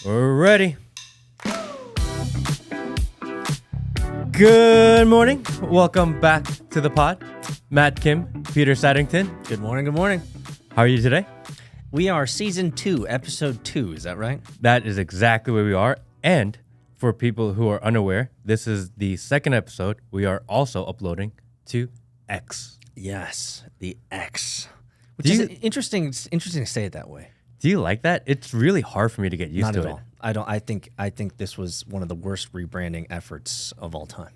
We're ready. Good morning. Welcome back to the pod. Matt Kim, Peter Saddington. Good morning, good morning. How are you today? We are season 2, episode 2, is that right? That is exactly where we are. And for people who are unaware, this is the second episode. We are also uploading to X. Yes, the X. Which is interesting to say it that way. Do you like that? It's really hard for me to get used to it. Not at all. I think this was one of the worst rebranding efforts of all time.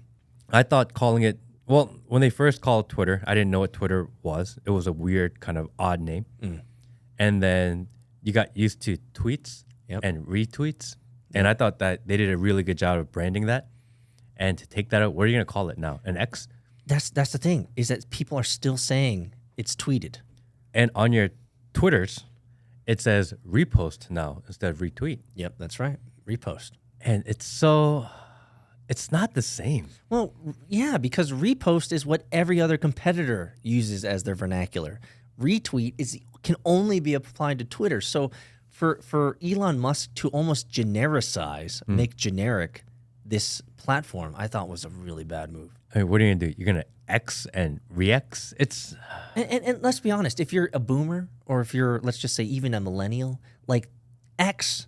I thought calling it, well, when they first called Twitter, I didn't know what Twitter was. It was a weird kind of odd name. And then you got used to tweets and retweets. And I thought that they did a really good job of branding that. And to take that out, what are you going to call it now? An X? That's the thing, is that people are still saying it's tweeted. And on your Twitters, it says repost now instead of retweet. Yep, that's right. Repost. And it's not the same. Well, yeah, because repost is what every other competitor uses as their vernacular. Retweet can only be applied to Twitter. So for Elon Musk to almost genericize, make generic this platform, I thought was a really bad move. I mean, what are you going to do? You're going to X and re-X? It's... And let's be honest, if you're a boomer or if you're, let's just say, even a millennial, like X,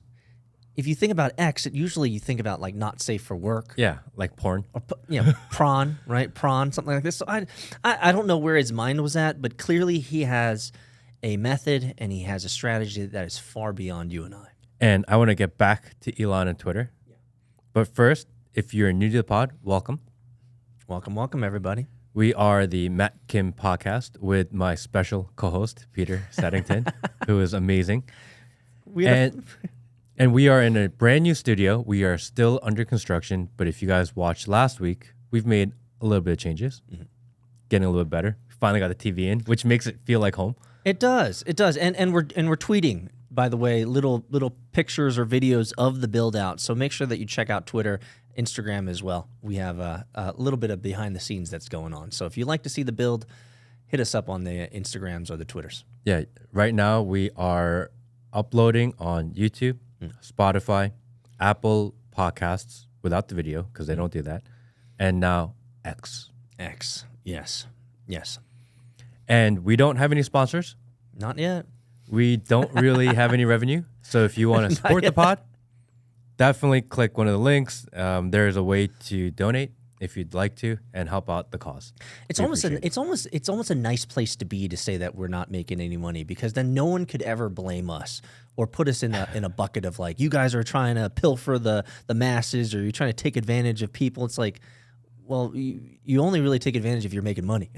if you think about X, usually you think about like not safe for work. Yeah, like porn. Or, prawn, right? Prawn, something like this. So I don't know where his mind was at, but clearly he has a method and he has a strategy that is far beyond you and I. And I want to get back to Elon and Twitter. Yeah. But first, if you're new to the pod, welcome. Welcome, everybody. We are the Matt Kim podcast with my special co-host, Peter Saddington, who is amazing. And we are in a brand new studio. We are still under construction, but if you guys watched last week, we've made a little bit of changes, getting a little bit better. Finally got the TV in, which makes it feel like home. It does. And we're tweeting, by the way, little pictures or videos of the build out. So make sure that you check out Twitter, Instagram as well. We have a little bit of behind the scenes that's going on. So if you'd like to see the build, hit us up on the Instagrams or the Twitters. Yeah, right now we are uploading on YouTube, Spotify, Apple Podcasts without the video because they don't do that, and now X. X, yes. And we don't have any sponsors. Not yet. We don't really have any revenue. So if you want to support the pod, definitely click one of the links. There is a way to donate if you'd like to and help out the cause. It's almost a nice place to be to say that we're not making any money, because then no one could ever blame us or put us in a bucket of like, you guys are trying to pilfer the masses or you're trying to take advantage of people. It's like, well, you only really take advantage if you're making money.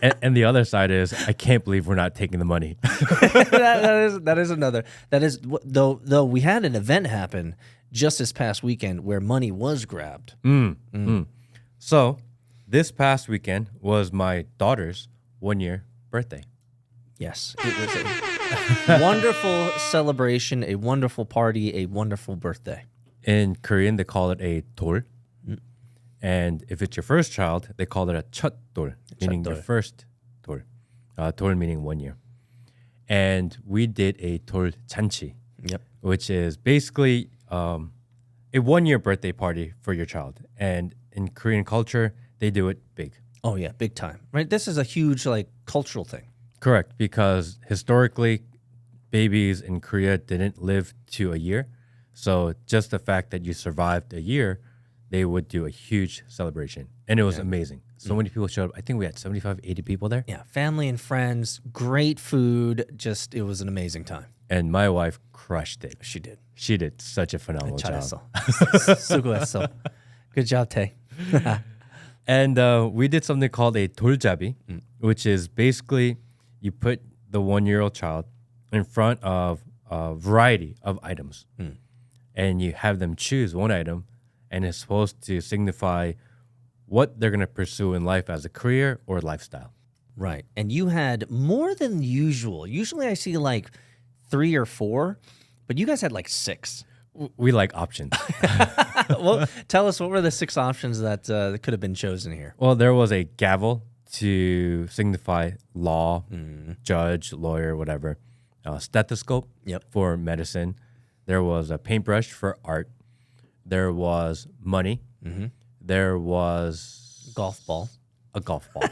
and the other side is, I can't believe we're not taking the money. that is another. That is, though we had an event happen just this past weekend where money was grabbed. So this past weekend was my daughter's 1-year birthday. Yes, it was a wonderful celebration, a wonderful party, a wonderful birthday. In Korean, they call it a 돌. And if it's your first child, they call it a 첫 돌, meaning your first 돌. 돌 meaning 1 year. And we did a 돌 잔치, which is basically a 1-year birthday party for your child. And in Korean culture, they do it big. Oh yeah, big time. Right? This is a huge cultural thing. Correct, because historically, babies in Korea didn't live to a year. So just the fact that you survived a year, they would do a huge celebration. And it was amazing. So many people showed up. I think we had 75, 80 people there. Yeah, family and friends, great food. Just, it was an amazing time. And my wife crushed it. She did. She did such a phenomenal job. 수고했어. Good job, Tay. And we did something called a 돌잡이, which is basically you put the 1-year-old child in front of a variety of items. And you have them choose one item, and it's supposed to signify what they're going to pursue in life as a career or lifestyle. Right. And you had more than usual. Usually I see 3 or 4, but you guys had 6. We like options. Well, tell us, what were the 6 options that could have been chosen here? Well, there was a gavel to signify law, judge, lawyer, whatever. Stethoscope for medicine. There was a paintbrush for art. There was money. There was Golf ball. a golf ball.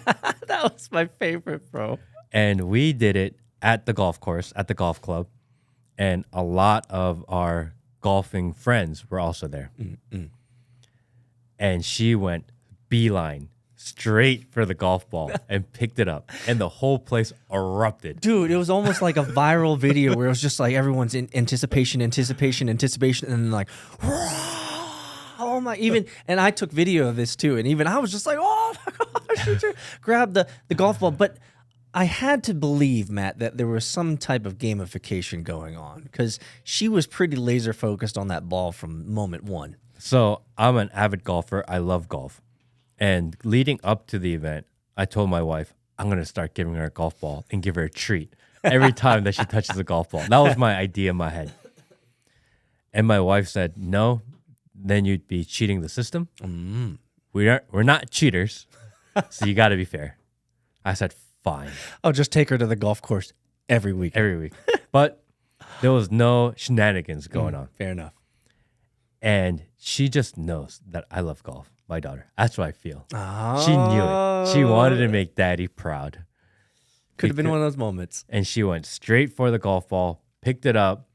That was my favorite, bro. And we did it at the golf course, at the golf club. And a lot of our golfing friends were also there. And she went beeline straight for the golf ball and picked it up. And the whole place erupted. Dude, it was almost like a viral video where it was just like everyone's in anticipation, and then like, oh my, and I took video of this too. And even I was just like, oh my gosh, grab the golf ball. But I had to believe, Matt, that there was some type of gamification going on because she was pretty laser focused on that ball from moment one. So I'm an avid golfer. I love golf. And leading up to the event, I told my wife, I'm going to start giving her a golf ball and give her a treat every time that she touches a golf ball. That was my idea in my head. And my wife said, no, then you'd be cheating the system. We're not cheaters, so you got to be fair. I said, fine. I'll just take her to the golf course every week. But there was no shenanigans going on. Fair enough. And she just knows that I love golf, my daughter. That's what I feel. She knew it. She wanted to make daddy proud. Could have been one of those moments. And she went straight for the golf ball, picked it up,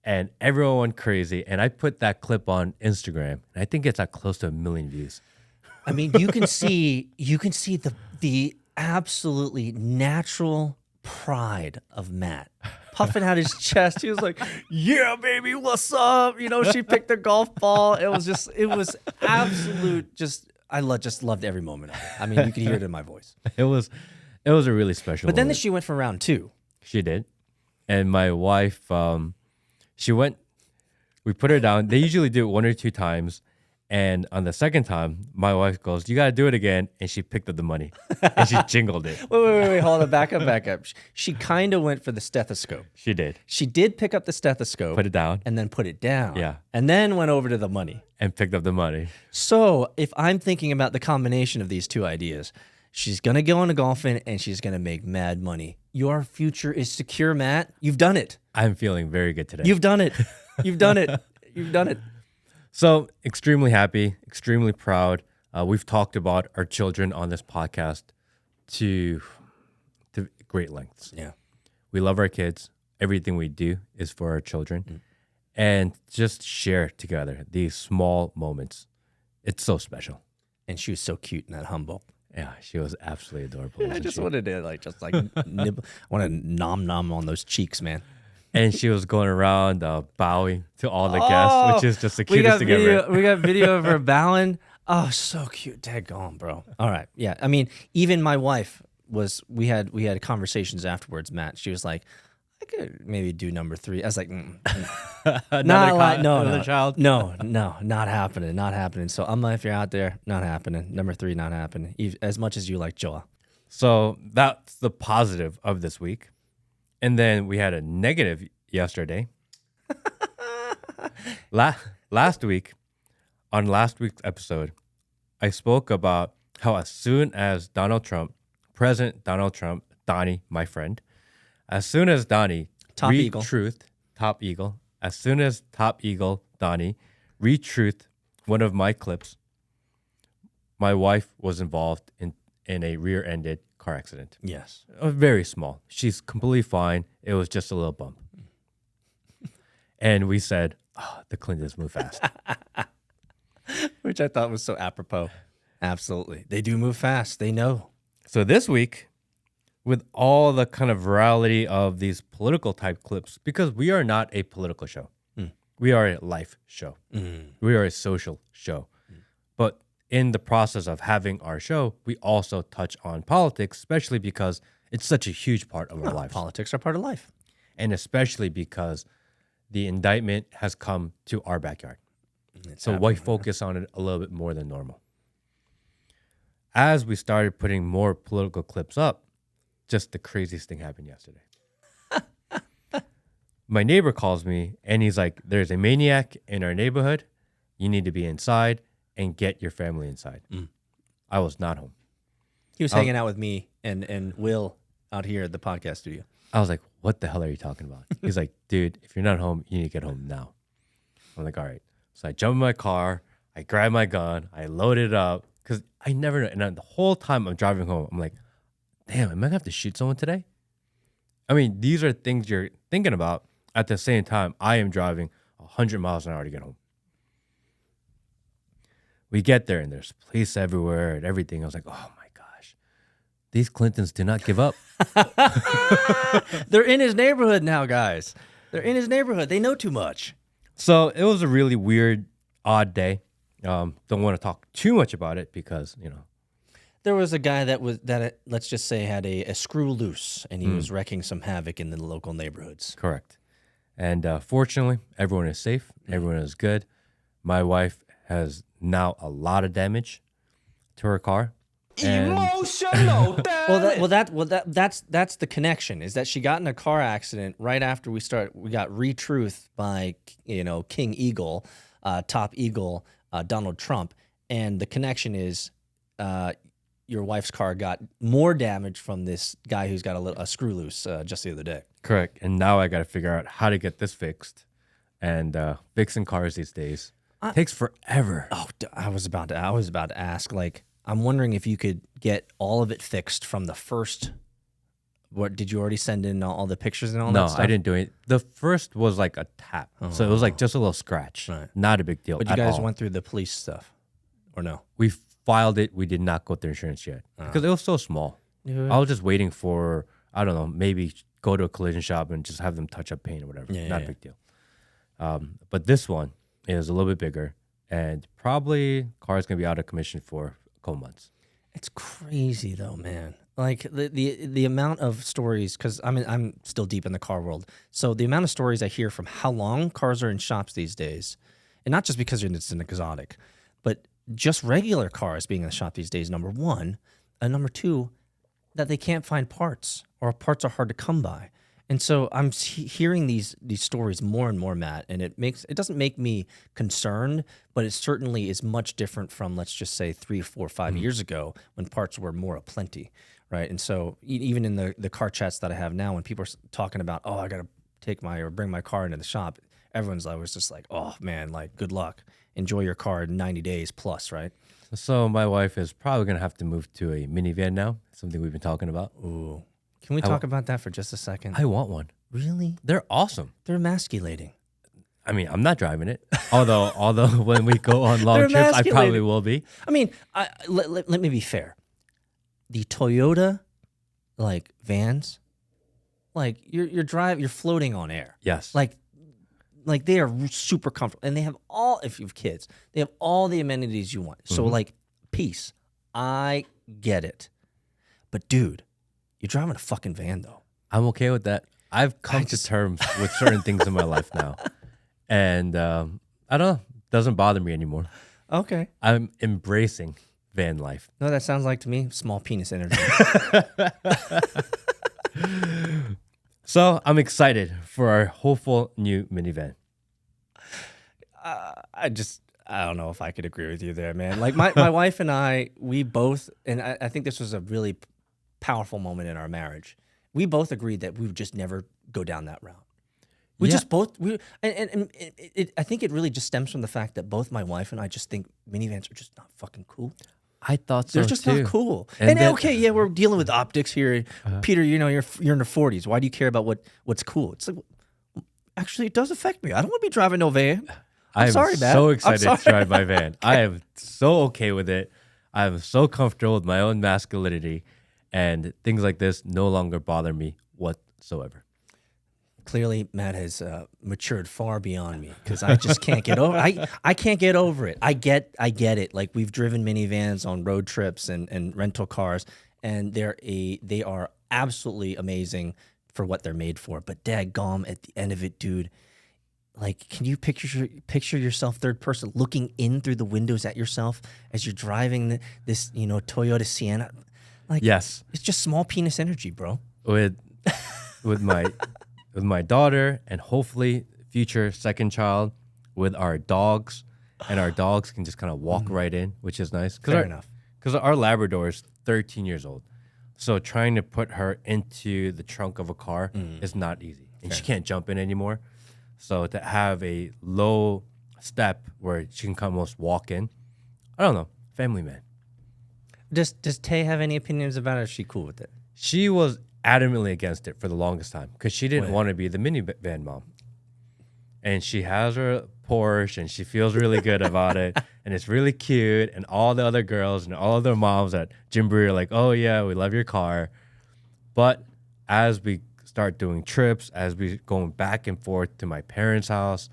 and everyone went crazy. And I put that clip on Instagram. And I think it's at close to 1 million views. I mean, you can see the absolutely natural pride of Matt puffing out his chest. He was like, yeah, baby, what's up? You know, she picked the golf ball. It was absolute, just loved every moment of it. I mean, you could hear it in my voice. It was a really special But then moment. she went for round two. She did. And my wife, she went, we put her down. They usually do it 1 or 2 times. And on the second time, my wife goes, you got to do it again. And she picked up the money and she jingled it. Wait, hold on, back up. She kind of went for the stethoscope. She did. She did pick up the stethoscope. Put it down. And then put it down. Yeah. And then went over to the money. And picked up the money. So if I'm thinking about the combination of these two ideas, she's going to go into golfing and she's going to make mad money. Your future is secure, Matt. You've done it. I'm feeling very good today. You've done it. You've done it. You've done it. So extremely happy, extremely proud. We've talked about our children on this podcast to great lengths. Yeah. We love our kids. Everything we do is for our children. And just share together these small moments. It's so special. And she was so cute and that humble. Yeah, she was absolutely adorable. I just wanted to nibble. I want to nom on those cheeks, man. And she was going around bowing to all the guests, which is just the cutest thing ever. We got video of her bowing. Oh, so cute. Daggone, bro. All right. Yeah. I mean, even my wife we had conversations afterwards, Matt. She was like, I could maybe do number 3. I was like, Another child? No, not happening. Not happening. So I'm like, if you're out there, not happening. Number 3, not happening. As much as you like Joa. So that's the positive of this week. And then we had a negative yesterday. Last week, on last week's episode, I spoke about how as soon as President Donald Trump, Donnie, my friend, as soon as Donnie, Top Eagle, as soon as Top Eagle, Donnie, retruthed one of my clips, my wife was involved in a rear-ended car accident. Yes. Very small. She's completely fine. It was just a little bump. And we said, the Clintons move fast. Which I thought was so apropos. Absolutely. They do move fast. They know. So this week, with all the kind of virality of these political type clips, because we are not a political show. We are a life show. We are a social show. But in the process of having our show, we also touch on politics, especially because it's such a huge part of our lives. Politics are part of life. And especially because the indictment has come to our backyard. So why focus on it a little bit more than normal? As we started putting more political clips up, just the craziest thing happened yesterday. My neighbor calls me and he's like, there's a maniac in our neighborhood. You need to be inside and get your family inside. I was not home. He was hanging out with me and Will out here at the podcast studio. I was like, what the hell are you talking about? He's like, dude, if you're not home, you need to get home now. I'm like, all right. So I jump in my car. I grab my gun. I load it up because I never know. And then the whole time I'm driving home, I'm like, damn, am I gonna have to shoot someone today? I mean, these are things you're thinking about. At the same time, I am driving 100 miles an hour to get home. We get there and there's police everywhere and everything. I was like, oh my gosh, these Clintons do not give up. They're in his neighborhood now, guys. They're in his neighborhood. They know too much. So it was a really weird, odd day. Don't want to talk too much about it because, There was a guy let's just say had a screw loose, and he was wrecking some havoc in the local neighborhoods. Correct. And fortunately, everyone is safe. Everyone is good. My wife has now a lot of damage to her car. Emotional That's the connection, is that she got in a car accident right after we got Retruth by King Eagle, Top Eagle, Donald Trump, and the connection is your wife's car got more damage from this guy who's got a screw loose just the other day. Correct. And now I got to figure out how to get this fixed. And fixing cars these days takes forever. Oh, I was about to ask. Like, I'm wondering if you could get all of it fixed from the first. What did you already send in all the pictures and all that stuff? No, I didn't do it. The first was like a tap, so it was like just a little scratch, right. Not a big deal. But you guys went through the police stuff, or no? We filed it. We did not go through insurance yet because it was so small. Yeah. I was just waiting for, I don't know, maybe go to a collision shop and just have them touch up paint or whatever. Not a big deal. But this one is a little bit bigger, and probably car's gonna be out of commission for a couple months. It's crazy though, man. Like the amount of stories, because I'm still deep in the car world. So the amount of stories I hear from how long cars are in shops these days, and not just because it's an exotic, but just regular cars being in the shop these days, number one. And number two, that they can't find parts, or parts are hard to come by. And so I'm hearing these stories more and more, Matt, and it doesn't make me concerned, but it certainly is much different from, let's just say, 3, 4, 5 years ago when parts were more aplenty, right? And so even in the car chats that I have now, when people are talking about, oh, I got to bring my car into the shop, everyone's always just like, oh man, like, good luck, enjoy your car in 90 days plus, right? So my wife is probably gonna have to move to a minivan now. Something we've been talking about. Ooh. Can we talk about that for just a second? I want one. Really? They're awesome. They're emasculating. I mean, I'm not driving it. Although when we go on long trips, I probably will be. I mean, let me be fair. The Toyota, like, vans, like, you're floating on air. Yes. Like they are super comfortable, and they have if you have kids, they have all the amenities you want. So like, peace. I get it, but dude, you're driving a fucking van though. I'm okay with that. I've come to terms with certain things in my life now, and I don't know. It doesn't bother me anymore. Okay. I'm embracing van life. No, that sounds like to me small penis energy. So I'm excited for our hopeful new minivan. I don't know if I could agree with you there, man. Like my wife and I, we both, and I think this was a really powerful moment in our marriage. We both agreed that we would just never go down that route. I think it really just stems from the fact that both my wife and I just think minivans are just not fucking cool. I thought so. They're just too. not cool. And then, okay, yeah, we're dealing with optics here. Peter, you're in the 40s. Why do you care about what's cool? It's like, actually, it does affect me. I don't want to be driving no van. I'm sorry, man. So excited to drive my van. I am so okay with it. I'm so comfortable with my own masculinity, and things like this no longer bother me whatsoever. Clearly, Matt has matured far beyond me, because I just can't get over. I can't get over it. I get it. Like, we've driven minivans on road trips and rental cars, and they are absolutely amazing for what they're made for. But daggum, at the end of it, dude, like, can you picture yourself third person looking in through the windows at yourself as you're driving this Toyota Sienna? Like, yes, it's just small penis energy, bro. With my daughter, and hopefully future second child, with our dogs, and our dogs can just kind of walk right in, which is nice. Fair enough. Because our Labrador is 13 years old, so trying to put her into the trunk of a car is not easy, and she can't jump in anymore. So to have a low step where she can almost walk in. I don't know. Family man. Does Tay have any opinions about it? Or is she cool with it? She was adamantly against it for the longest time because she didn't want to be the minivan mom. And she has her Porsche and she feels really good about it. And it's really cute. And all the other girls and all their moms at Gymboree are like, oh, yeah, we love your car. But as we start doing trips, as we going back and forth to my parents' house,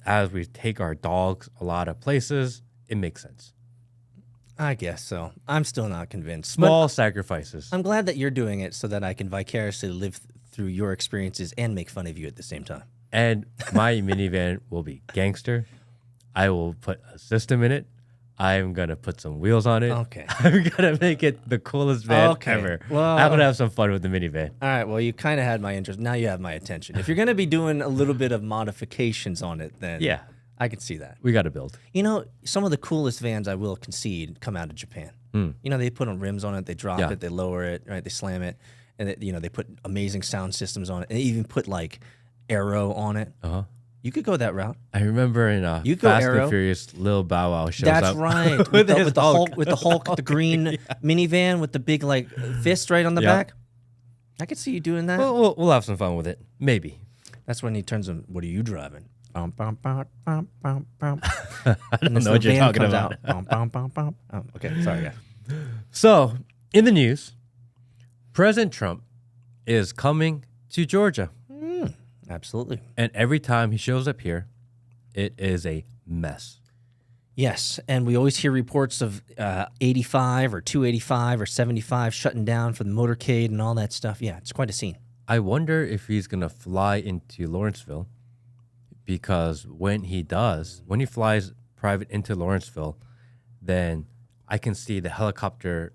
as we take our dogs a lot of places, it makes sense. I guess so. I'm still not convinced. Small sacrifices. I'm glad that you're doing it so that I can vicariously live through your experiences and make fun of you at the same time. And my minivan will be gangster. I will put a system in it. I'm going to put some wheels on it. Okay. I'm going to make it the coolest van ever. Well, I'm going to have some fun with the minivan. All right. Well, you kind of had my interest. Now you have my attention. If you're going to be doing a little bit of modifications on it, then Yeah. I can see that. We got to build. You know, some of the coolest vans, I will concede, come out of Japan. You know, they put on rims on it, they drop it, they lower it, right? They slam it, and they put amazing sound systems on it, and they even put like Aero on it. Uh-huh. You could go that route. I remember in You go Fast Aero. and Furious, Lil Bow Wow shows That's up. right. with the Hulk, the green minivan with the big like fist right on the back. I could see you doing that. We'll have some fun with it. Maybe. That's when he turns on, what are you driving? I don't know what you're talking about. Oh, okay, sorry, guys. So, in the news, President Trump is coming to Georgia. Absolutely. And every time he shows up here, it is a mess. Yes, and we always hear reports of 85 or 285 or 75 shutting down for the motorcade and all that stuff. Yeah, it's quite a scene. I wonder if he's going to fly into Lawrenceville, because when he flies private into Lawrenceville, then I can see the helicopter,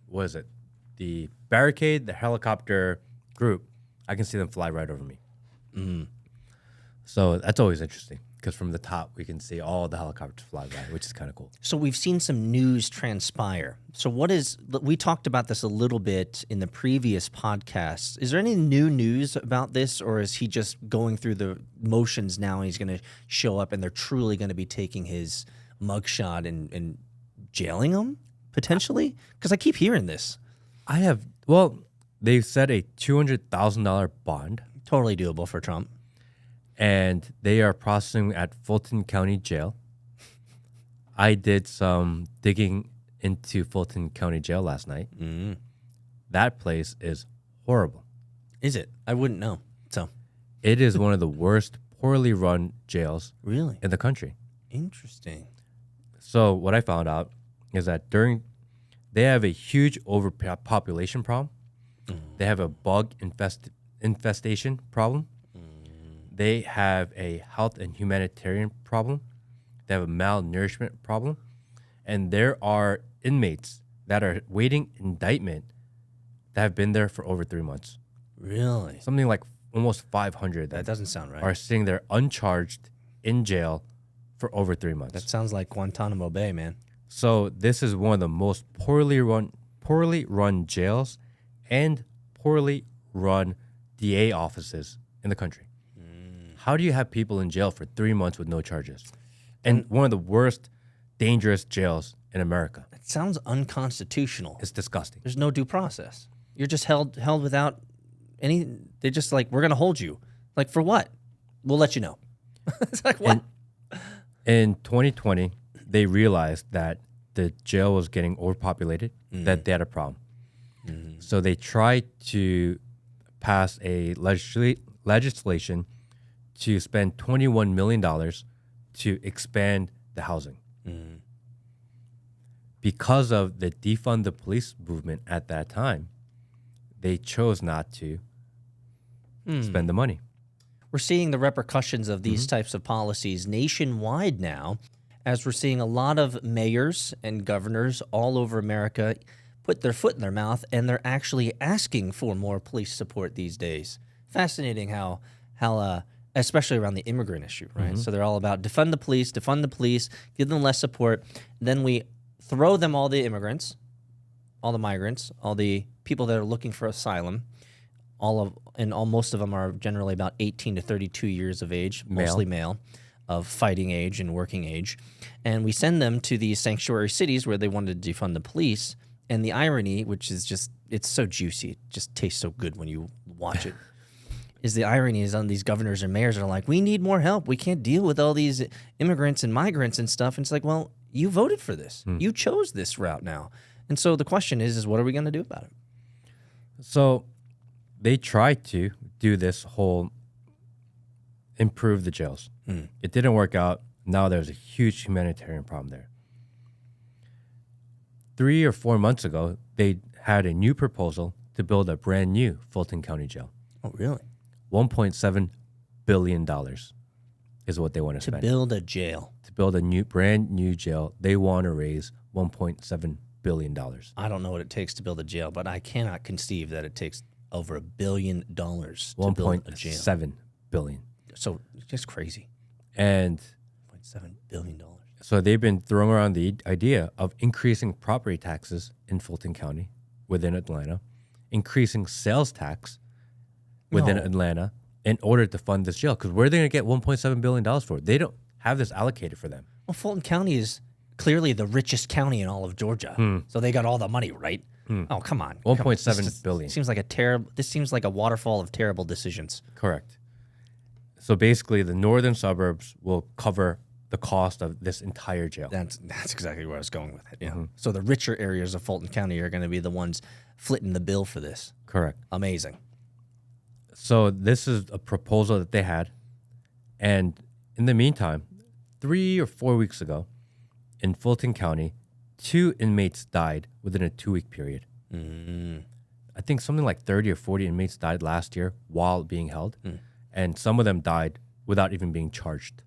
what is it? The barricade, the helicopter group, I can see them fly right over me. So that's always interesting, because from the top, we can see all the helicopters fly by, which is kind of cool. So we've seen some news transpire. So we talked about this a little bit in the previous podcasts. Is there any new news about this, or is he just going through the motions now and he's going to show up and they're truly going to be taking his mugshot and jailing him, potentially? Because I keep hearing this. They set a $200,000 bond. Totally doable for Trump. And they are processing at Fulton County Jail. I did some digging into Fulton County Jail last night. That place is horrible. Is it? I wouldn't know. So it is one of the worst, poorly run jails really in the country. Interesting. So what I found out is that they have a huge overpopulation problem. They have a bug infestation problem. They have a health and humanitarian problem. They have a malnourishment problem. And there are inmates that are waiting indictment that have been there for over 3 months. Really? Something like almost 500 That doesn't sound right. are sitting there uncharged in jail for over 3 months. That sounds like Guantanamo Bay, man. So this is one of the most poorly run jails and poorly run DA offices in the country. How do you have people in jail for 3 months with no charges? And one of the worst, dangerous jails in America. It sounds unconstitutional. It's disgusting. There's no due process. You're just held without any. They're just like, we're gonna hold you. Like, for what? We'll let you know. It's like, what? In 2020, they realized that the jail was getting overpopulated, that they had a problem. So they tried to pass a legislation to spend $21 million to expand the housing. Because of the defund the police movement at that time, they chose not to spend the money. We're seeing the repercussions of these types of policies nationwide now, as we're seeing a lot of mayors and governors all over America put their foot in their mouth, and they're actually asking for more police support these days. Fascinating how especially around the immigrant issue, right? So they're all about defund the police, give them less support. Then we throw them all the immigrants, all the migrants, all the people that are looking for asylum most of them are generally about 18 to 32 years of age, mostly male, of fighting age and working age. And we send them to these sanctuary cities where they wanted to defund the police. And the irony, which is just, it's so juicy, it just tastes so good when you watch it, is the irony is on these governors and mayors are like, we need more help. We can't deal with all these immigrants and migrants and stuff. And it's like, well, you voted for this. You chose this route now. And so the question is what are we going to do about it? So they tried to do this whole improve the jails. It didn't work out. Now there's a huge humanitarian problem there. 3 or 4 months ago, they had a new proposal to build a brand new Fulton County jail. Oh, really? $1.7 billion is what they want to spend. To build a jail. To build a brand new jail, they want to raise $1.7 billion. I don't know what it takes to build a jail, but I cannot conceive that it takes over $1 billion to build a jail. $1.7 billion. So it's just crazy. And $1.7 billion. So they've been throwing around the idea of increasing property taxes in Fulton County within Atlanta, increasing sales tax within Atlanta in order to fund this jail. Because where are they going to get $1.7 billion for? They don't have this allocated for them. Well, Fulton County is clearly the richest county in all of Georgia. So they got all the money, right? Oh, come on. $1.7 billion. This seems like a waterfall of terrible decisions. Correct. So basically, the northern suburbs will cover the cost of this entire jail. That's exactly where I was going with it. Yeah. So the richer areas of Fulton County are going to be the ones footing the bill for this. Correct. Amazing. So this is a proposal that they had. And in the meantime, 3 or 4 weeks ago, in Fulton County, 2 inmates died within a 2-week period. I think something like 30 or 40 inmates died last year while being held. And some of them died without even being charged.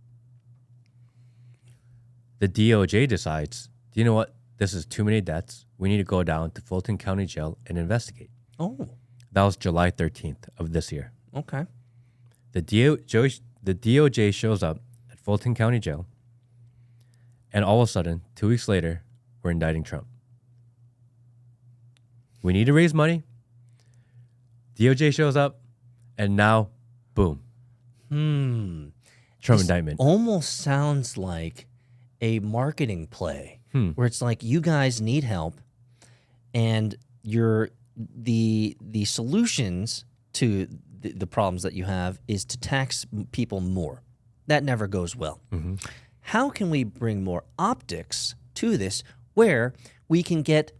The DOJ decides, do you know what? This is too many deaths. We need to go down to Fulton County Jail and investigate. Oh. That was July 13th of this year. Okay. The DOJ shows up at Fulton County Jail, and all of a sudden, 2 weeks later, we're indicting Trump. We need to raise money. DOJ shows up, and now, boom. Trump indictment. Almost sounds like a marketing play where it's like you guys need help, and the solutions to the problems that you have is to tax people more. That never goes well. How can we bring more optics to this where we can get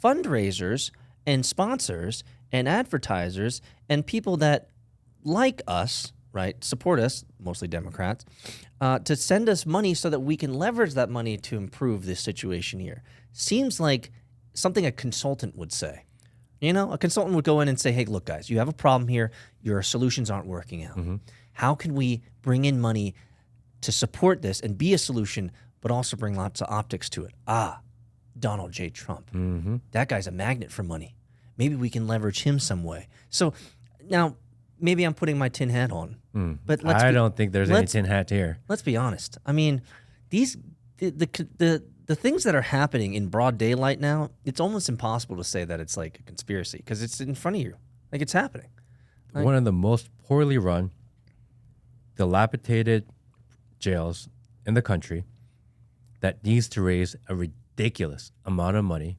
fundraisers and sponsors and advertisers and people that like us, right, support us, mostly Democrats, to send us money so that we can leverage that money to improve this situation here? Seems like something a consultant would say. You know, a consultant would go in and say, hey, look, guys, you have a problem here. Your solutions aren't working out. How can we bring in money to support this and be a solution, but also bring lots of optics to it? Donald J. Trump. That guy's a magnet for money. Maybe we can leverage him some way. So now, maybe I'm putting my tin hat on, but I don't think there's any tin hat here. Let's be honest. I mean, the things that are happening in broad daylight now, it's almost impossible to say that it's like a conspiracy because it's in front of you, like it's happening. Like, one of the most poorly run, dilapidated jails in the country that needs to raise a ridiculous amount of money,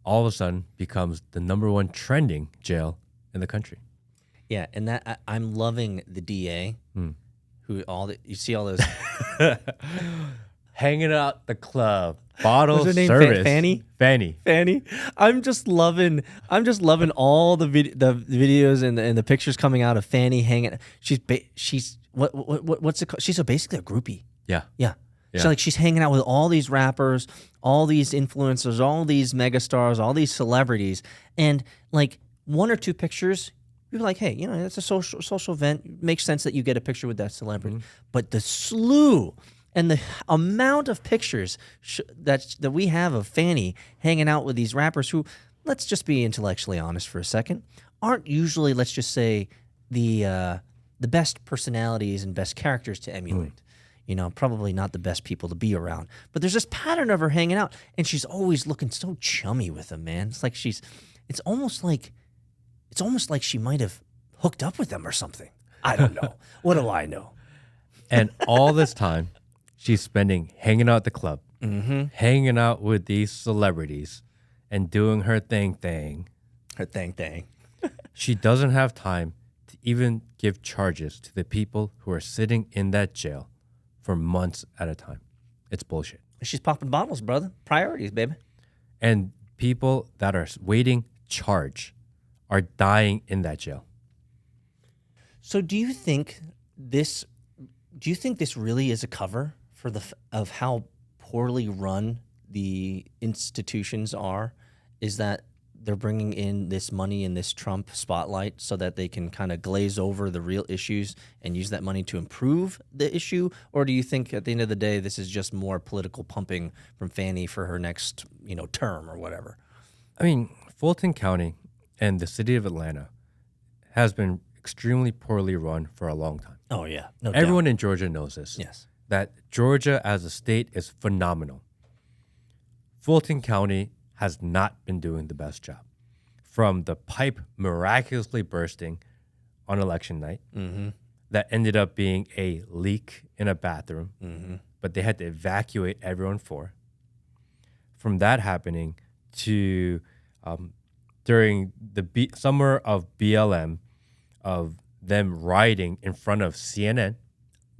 all of a sudden becomes the #1 trending jail in the country. Yeah, and that I'm loving the DA, who you see all those hanging out the club, bottle What's her name? service. Fanny. I'm just loving all the videos and the pictures coming out of Fanny hanging. She's what's it called? She's basically a groupie. Yeah. She's hanging out with all these rappers, all these influencers, all these megastars, all these celebrities, and like 1 or 2 pictures, you're like, hey, it's a social event. It makes sense that you get a picture with that celebrity. But the slew and the amount of pictures that we have of Fanny hanging out with these rappers who, let's just be intellectually honest for a second, aren't usually, let's just say, the best personalities and best characters to emulate. Probably not the best people to be around. But there's this pattern of her hanging out, and she's always looking so chummy with them, man. It's like it's almost like It's almost like she might have hooked up with them or something. I don't know. What do I know? And all this time, she's spending hanging out at the club, hanging out with these celebrities, and doing her thing. Her thing. She doesn't have time to even give charges to the people who are sitting in that jail for months at a time. It's bullshit. She's popping bottles, brother. Priorities, baby. And people that are waiting charge are dying in that jail. So do you think this really is a cover for of how poorly run the institutions are? Is that they're bringing in this money in this Trump spotlight so that they can kind of glaze over the real issues and use that money to improve the issue? Or do you think at the end of the day, this is just more political pumping from Fannie for her next, term or whatever? I mean, Fulton County and the city of Atlanta has been extremely poorly run for a long time. Oh, yeah. No Everyone doubt. in Georgia knows this. Yes. That Georgia as a state is phenomenal. Fulton County has not been doing the best job. From the pipe miraculously bursting on election night, that ended up being a leak in a bathroom, but they had to evacuate everyone for. From that happening to during the summer of BLM, of them rioting in front of CNN.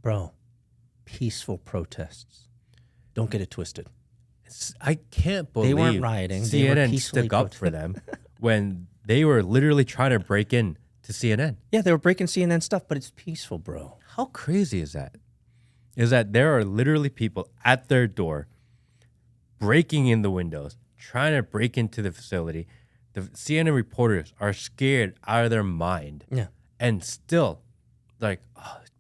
Bro, peaceful protests. Don't get it twisted. I can't believe They weren't rioting. They were CNN peacefully stuck up for them when they were literally trying to break in to CNN. Yeah, they were breaking CNN stuff, but it's peaceful, bro. How crazy is that? Is that there are literally people at their door breaking in the windows, trying to break into the facility. The CNN reporters are scared out of their mind. Yeah. And still, but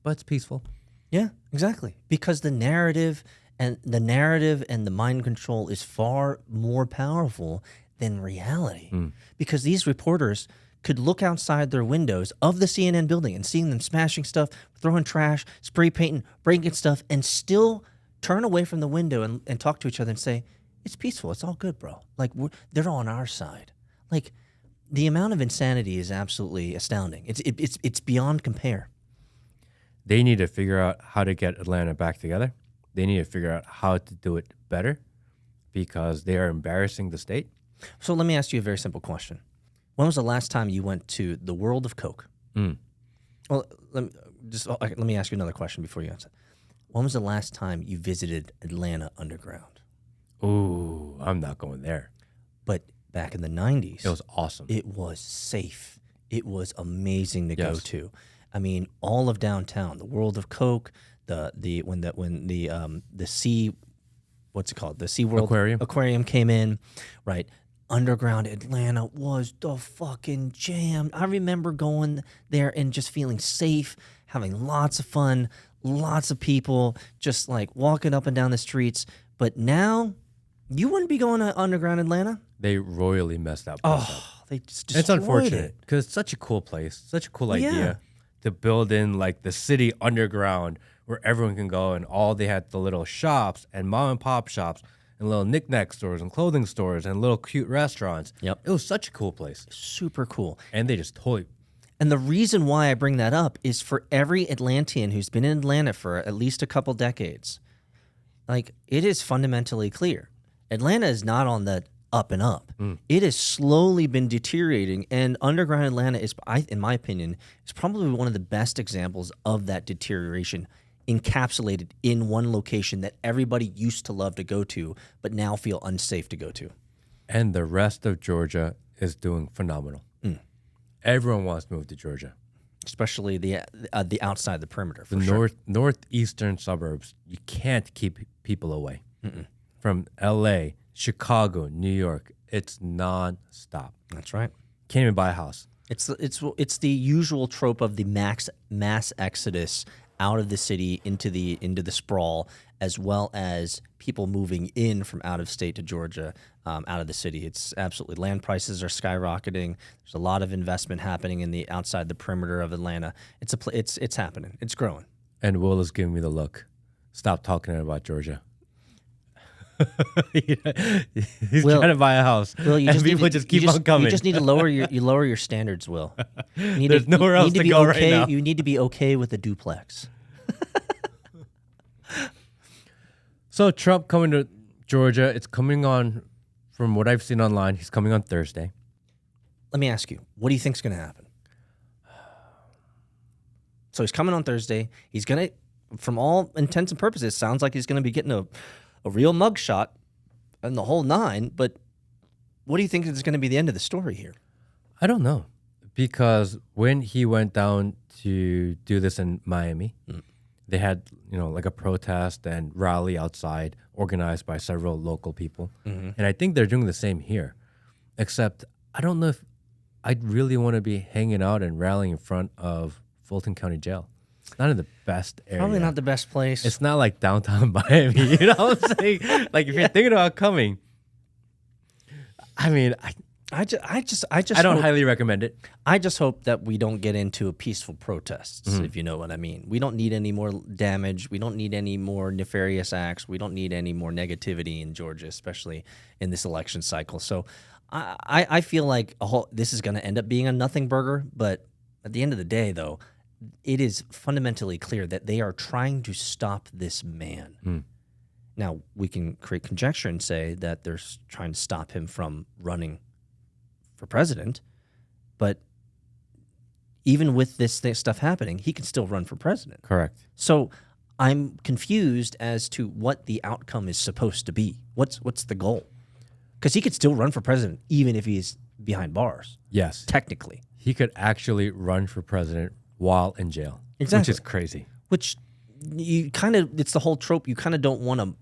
it's peaceful. Yeah, exactly. Because the narrative and the mind control is far more powerful than reality. Because these reporters could look outside their windows of the CNN building and seeing them smashing stuff, throwing trash, spray painting, breaking stuff, and still turn away from the window and talk to each other and say, it's peaceful. It's all good, bro. Like, they're on our side. Like, the amount of insanity is absolutely astounding. It's beyond compare. They need to figure out how to get Atlanta back together. They need to figure out how to do it better because they are embarrassing the state. So let me ask you a very simple question. When was the last time you went to the World of Coke? Well, let me ask you another question before you answer. When was the last time you visited Atlanta Underground? Ooh, I'm not going there. But back in the 90s. It was awesome. It was safe. It was amazing to go Yes. to. I mean, all of downtown, the World of Coke, the sea, what's it called? The SeaWorld Aquarium came in, right? Underground Atlanta was the fucking jam. I remember going there and just feeling safe, having lots of fun, lots of people, just like walking up and down the streets. But now, you wouldn't be going to Underground Atlanta? They royally messed that place up. They just destroyed It's unfortunate it. because it's such a cool place, such a cool Yeah. idea to build in like the city underground where everyone can go and all they had the little shops and mom and pop shops and little knickknack stores and clothing stores and little cute restaurants. Yep. It was such a cool place. Super cool. And they just totally, And the reason why I bring that up is for every Atlantean who's been in Atlanta for at least a couple decades, like, it is fundamentally clear. Atlanta is not on the up and up. It has slowly been deteriorating, and Underground Atlanta is, in my opinion, is probably one of the best examples of that deterioration encapsulated in one location that everybody used to love to go to, but now feel unsafe to go to. and the rest of Georgia is doing phenomenal. Everyone wants to move to Georgia. Especially the outside the perimeter. For The sure. northeastern suburbs, you can't keep people away. From LA, Chicago, New York, it's nonstop. That's right. Can't even buy a house. It's the usual trope of the mass exodus out of the city into the sprawl, as well as people moving in from out of state to Georgia, out of the city. It's absolutely, land prices are skyrocketing. There's a lot of investment happening in the outside the perimeter of Atlanta. It's happening. It's growing. And Will is giving me the look. Stop talking about Georgia. He's Will, trying to buy a house, Will, and people just keep on coming. You just need to lower your standards, Will. There's nowhere else to go right now. You need to be okay with a duplex. So Trump coming to Georgia. It's coming on, from what I've seen online, he's coming on Thursday. Let me ask you, what do you think's going to happen? So he's coming on Thursday. He's going to, from all intents and purposes, sounds like he's going to be getting a real mugshot and the whole nine. But what do you think is going to be the end of the story here? I don't know, because when he went down to do this in Miami, they had like a protest and rally outside organized by several local people, and I think they're doing the same here, except I don't know if I'd really want to be hanging out and rallying in front of Fulton County Jail. It's not in the best area. Probably not the best place. It's not like downtown Miami. You know what I'm saying? Like if you're thinking about coming, I mean, I don't highly recommend it. I just hope that we don't get into peaceful protests, if you know what I mean. We don't need any more damage. We don't need any more nefarious acts. We don't need any more negativity in Georgia, especially in this election cycle. So I feel like this is going to end up being a nothing burger. But at the end of the day, though, it is fundamentally clear that they are trying to stop this man. Now, we can create conjecture and say that they're trying to stop him from running for president, but even with this stuff happening, he can still run for president. Correct. So I'm confused as to what the outcome is supposed to be. What's the goal? Because he could still run for president even if he's behind bars. Yes. Technically. He could actually run for president while in jail. Exactly. Which is crazy. Which it's the whole trope. You kind of don't want to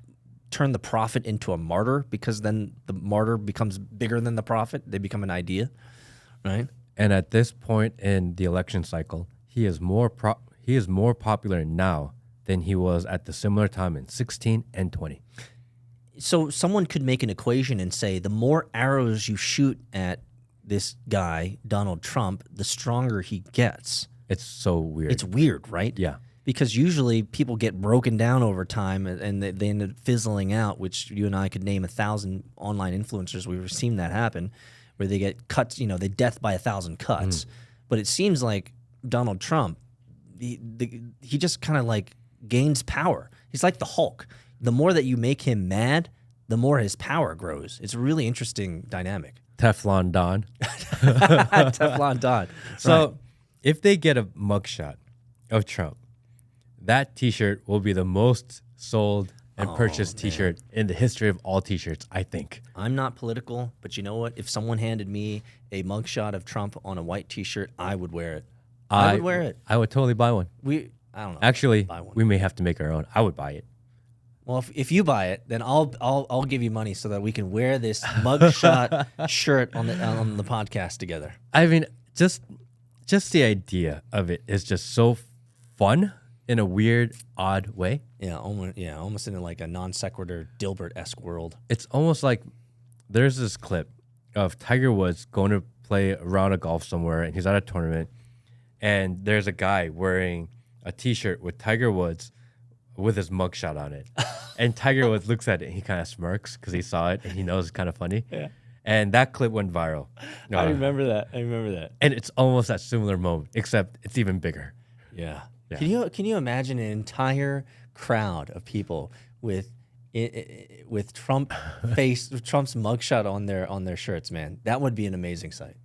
turn the prophet into a martyr, because then the martyr becomes bigger than the prophet. They become an idea, right? And at this point in the election cycle, he is more popular now than he was at the similar time in 16 and 20. So someone could make an equation and say the more arrows you shoot at this guy, Donald Trump, the stronger he gets. It's so weird. It's weird, right? Yeah. Because usually people get broken down over time and they end up fizzling out, which you and I could name 1,000 online influencers. We've seen that happen, where they get cuts, they death by 1,000 cuts. But it seems like Donald Trump, he just kind of like gains power. He's like the Hulk. The more that you make him mad, the more his power grows. It's a really interesting dynamic. Teflon Don. Teflon Don. So if they get a mugshot of Trump, that T-shirt will be the most sold and purchased T-shirt in the history of all T-shirts, I think. I'm not political, but you know what? If someone handed me a mugshot of Trump on a white T-shirt, I would wear it. I would wear it. I would totally buy one. I don't know. Actually, we may have to make our own. I would buy it. Well, if you buy it, then I'll give you money so that we can wear this mugshot shirt on the podcast together. I mean, just the idea of it is just so fun in a weird, odd way. Yeah, almost in like a non sequitur Dilbert-esque world. It's almost like there's this clip of Tiger Woods going to play a round of golf somewhere, and he's at a tournament, and there's a guy wearing a T-shirt with Tiger Woods with his mugshot on it. And Tiger Woods looks at it and he kind of smirks because he saw it and he knows it's kind of funny. Yeah. And that clip went viral. I remember that. And it's almost that similar moment, except it's even bigger. Yeah. Can you imagine an entire crowd of people with Trump's mugshot on their shirts, man? That would be an amazing sight.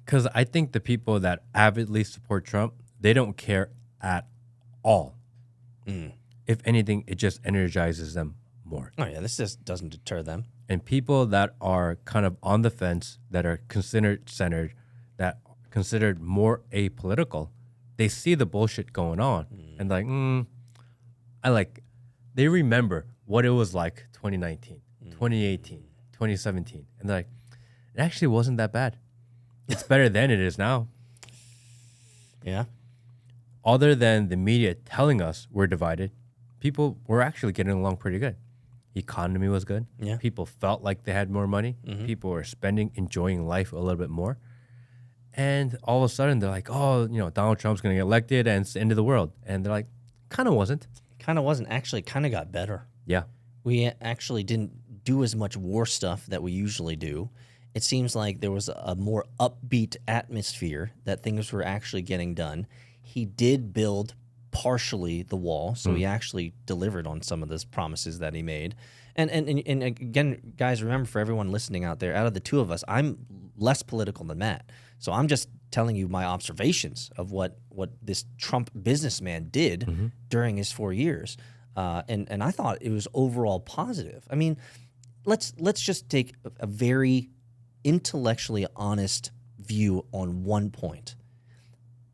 Because I think the people that avidly support Trump, they don't care at all. If anything, it just energizes them more. Oh yeah, this just doesn't deter them. And people that are kind of on the fence, that are considered centered, that considered more apolitical, they see the bullshit going on and they remember what it was like 2019, 2018, 2017. And they're like, it actually wasn't that bad. It's better than it is now. Yeah. Other than the media telling us we're divided, people were actually getting along pretty good. Economy was good. Yeah. People felt like they had more money. People were spending, enjoying life a little bit more. And all of a sudden, they're like, Donald Trump's going to get elected and it's the end of the world. And they're like, kind of wasn't. Kind of wasn't. Actually, kind of got better. Yeah. We actually didn't do as much war stuff that we usually do. It seems like there was a more upbeat atmosphere, that things were actually getting done. He did build partially the wall, so he actually delivered on some of those promises that he made. And again, guys, remember, for everyone listening out there, out of the two of us, I'm less political than Matt. So I'm just telling you my observations of what this Trump businessman did during his 4 years. And I thought it was overall positive. I mean, let's just take a very intellectually honest view on one point.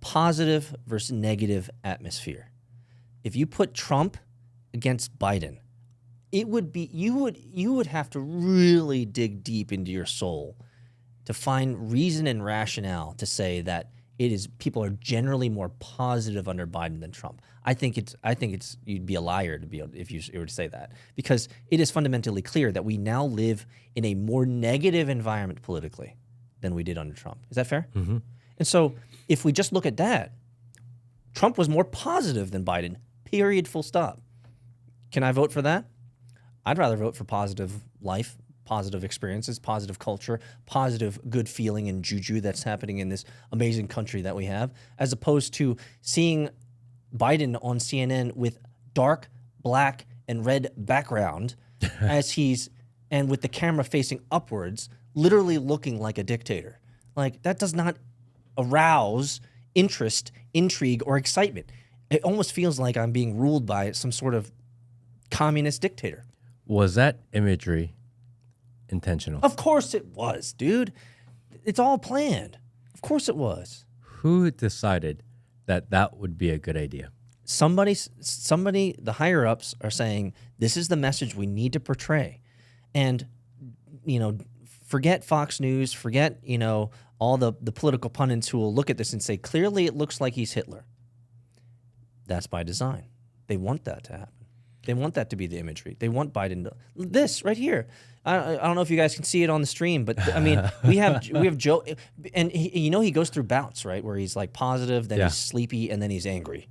Positive versus negative atmosphere. If you put Trump against Biden, it would be you would have to really dig deep into your soul to find reason and rationale to say that people are generally more positive under Biden than Trump. I think it's you'd be a liar if you were to say that, because it is fundamentally clear that we now live in a more negative environment politically than we did under Trump. Is that fair? Mm-hmm. And so if we just look at that, Trump was more positive than Biden, period, full stop. Can I vote for that? I'd rather vote for positive life, positive experiences, positive culture, positive good feeling and juju that's happening in this amazing country that we have, as opposed to seeing Biden on CNN with dark, black, and red background and with the camera facing upwards, literally looking like a dictator. Like, that does not arouse interest, intrigue, or excitement. It almost feels like I'm being ruled by some sort of communist dictator. Was that imagery intentional? Of course it was, dude. It's all planned. Of course it was. Who decided that would be a good idea? Somebody, the higher ups are saying, this is the message we need to portray. And, forget Fox News, forget, all the political pundits who will look at this and say, clearly it looks like he's Hitler. That's by design. They want that to happen. They want that to be the imagery. They want Biden to, this right here. I don't know if you guys can see it on the stream, but I mean, we have Joe, and he goes through bouts, right, where he's like positive, then he's sleepy, and then he's angry.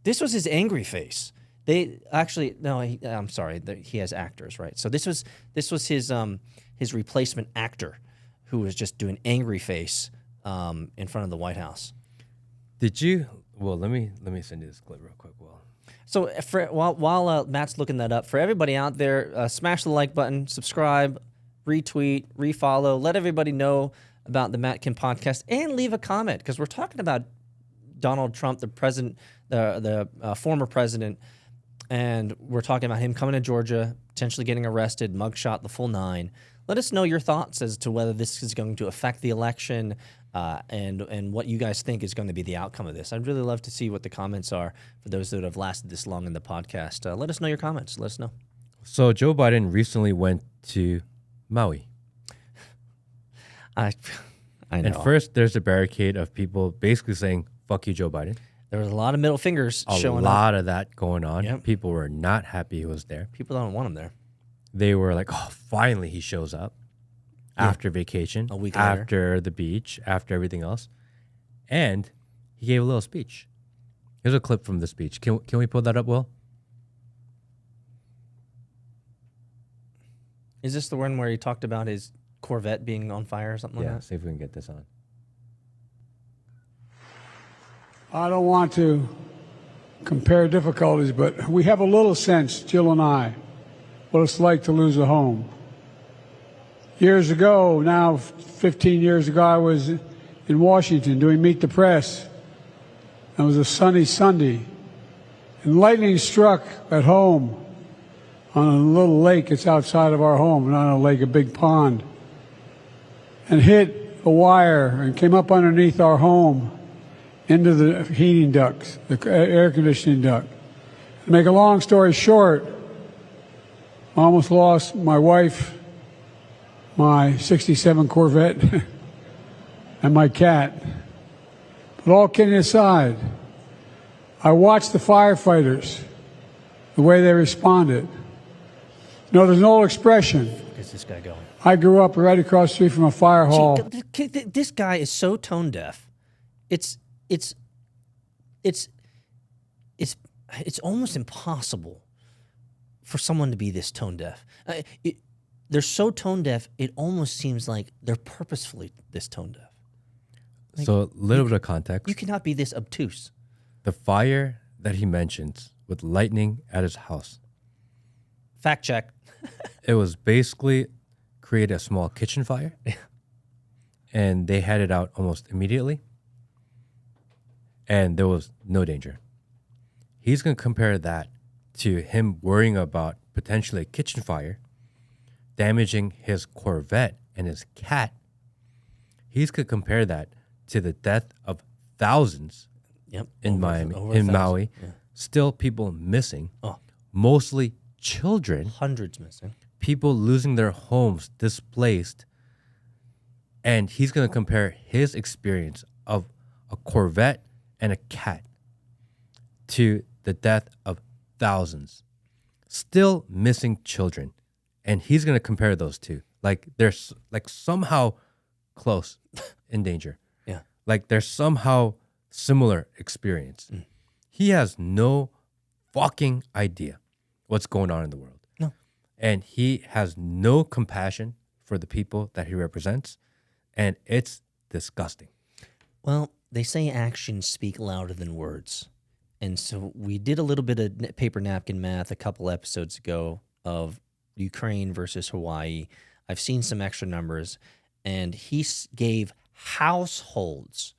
This was his angry face. They actually I'm sorry, he has actors, right? So this was his replacement actor, who was just doing angry face in front of the White House. Did you? Well, let me send you this clip real quick. Well. So while Matt's looking that up, for everybody out there, smash the like button, subscribe, retweet, refollow, let everybody know about the Matkin podcast, and leave a comment, because we're talking about Donald Trump, the president, the former president, and we're talking about him coming to Georgia, potentially getting arrested, mugshot, the full nine. Let us know your thoughts as to whether this is going to affect the election, and what you guys think is going to be the outcome of this. I'd really love to see what the comments are for those that have lasted this long in the podcast. Let us know your comments. Let us know. So Joe Biden recently went to Maui. I know. And first, there's a barricade of people basically saying, fuck you, Joe Biden. There was a lot of middle fingers showing up. A lot of that going on. Yep. People were not happy he was there. People don't want him there. They were like, oh, finally he shows up. After vacation, a week later, after the beach, after everything else. And he gave a little speech. Here's a clip from the speech. Can we pull that up, Will? Is this the one where he talked about his Corvette being on fire or something like that? Yeah, see if we can get this on. I don't want to compare difficulties, but we have a little sense, Jill and I, what it's like to lose a home. Years ago, now 15 years ago, I was in Washington doing Meet the Press. It was a sunny Sunday, and lightning struck at home on a little lake. It's outside of our home, not a lake, a big pond, and hit a wire and came up underneath our home into the heating ducts, the air conditioning duct. To make a long story short, I almost lost my wife, my 67 Corvette, and my cat. But all kidding aside, I watched the firefighters, the way they responded. There's an old expression. Where's this guy going? I grew up right across the street from a fire hall. This guy is so tone deaf. It's almost impossible for someone to be this tone deaf. they're so tone deaf, it almost seems like they're purposefully this tone deaf. So a little bit of context. You cannot be this obtuse. The fire that he mentions with lightning at his house, Fact check. it was basically create a small kitchen fire. And they had it out almost immediately. And there was no danger. He's going to compare that to him worrying about potentially a kitchen fire, damaging his Corvette and his cat. He's going to compare that to the death of thousands in Miami, in Maui. Yeah. Still people missing, mostly children. Hundreds missing. People losing their homes, displaced. And he's going to compare his experience of a Corvette and a cat to the death of thousands, still missing children. And he's going to compare those two. Like they're like somehow close in danger. Yeah. Like they're somehow similar experience. He has no fucking idea what's going on in the world. No. And he has no compassion for the people that he represents. And it's disgusting. Well, they say actions speak louder than words. And so we did a little bit of paper napkin math a couple episodes ago of Ukraine versus Hawaii. I've seen some extra numbers, and he gave households.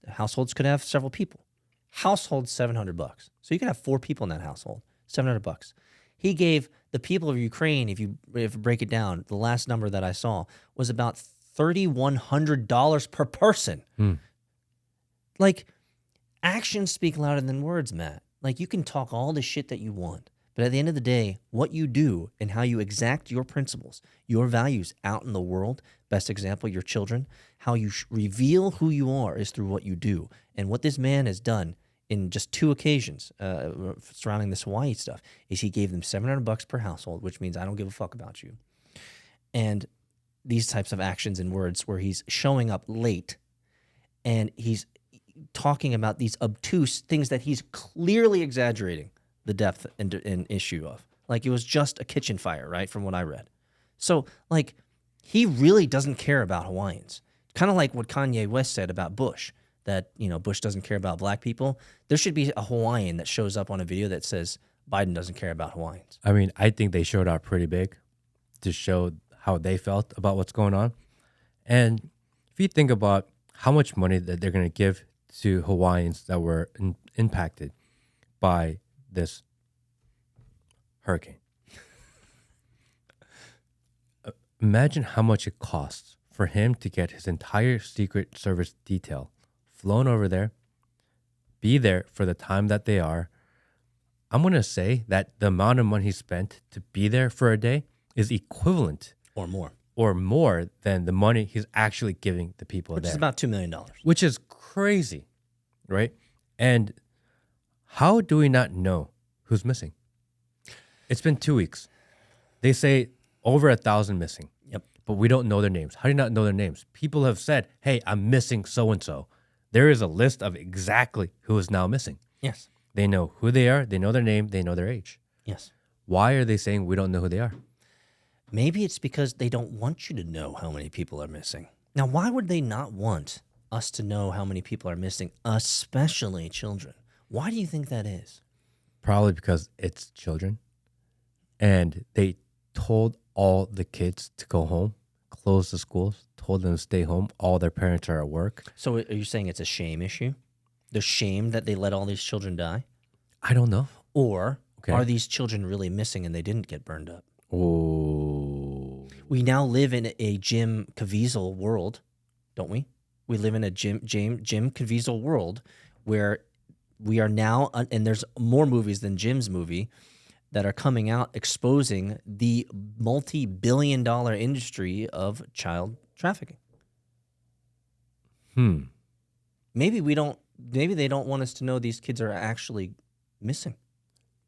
Households could have several people. Households $700. So you could have 4 people in that household. $700. He gave the people of Ukraine, if you break it down, the last number that I saw was about $3,100 per person. Like, actions speak louder than words, Matt. Like, you can talk all the shit that you want, but at the end of the day, what you do and how you exact your principles, your values out in the world, best example, your children, how you reveal who you are is through what you do. And what this man has done in just 2 occasions surrounding this Hawaii stuff is he gave them $700 per household, which means I don't give a fuck about you. And these types of actions and words where he's showing up late and he's talking about these obtuse things that he's clearly exaggerating the depth and issue of. Like it was just a kitchen fire, right, from what I read. So, like, he really doesn't care about Hawaiians. Kind of like what Kanye West said about Bush, that, you know, Bush doesn't care about black people. There should be a Hawaiian that shows up on a video that says Biden doesn't care about Hawaiians. I mean, I think they showed up pretty big to show how they felt about what's going on. And if you think about how much money that they're going to give to Hawaiians that were impacted by this hurricane. Imagine how much it costs for him to get his entire Secret Service detail flown over there, be there for the time that they are. I'm going to say that the amount of money he spent to be there for a day is equivalent Or more than the money he's actually giving the people which there. is about $2 million. Which is crazy, right? And how do we not know who's missing? It's been 2 weeks. They say over 1,000 missing. Yep. But we don't know their names. How do you not know their names? People have said, hey, I'm missing so-and-so. There is a list of exactly who is now missing. Yes. They know who they are. They know their name. They know their age. Yes. Why are they saying we don't know who they are? Maybe it's because they don't want you to know how many people are missing. Now, why would they not want us to know how many people are missing, especially children? Why do you think that is? Probably because it's children. And they told all the kids to go home, close the schools, told them to stay home. All their parents are at work. So are you saying it's a shame issue? They're shamed that they let all these children die? I don't know. Or are these children really missing and they didn't get burned up? Oh. We now live in a Jim Caviezel world, don't we? We live in a Jim Caviezel world where we are now, and there's more movies than Jim's movie that are coming out exposing the multi-billion-dollar industry of child trafficking. Maybe they don't want us to know these kids are actually missing.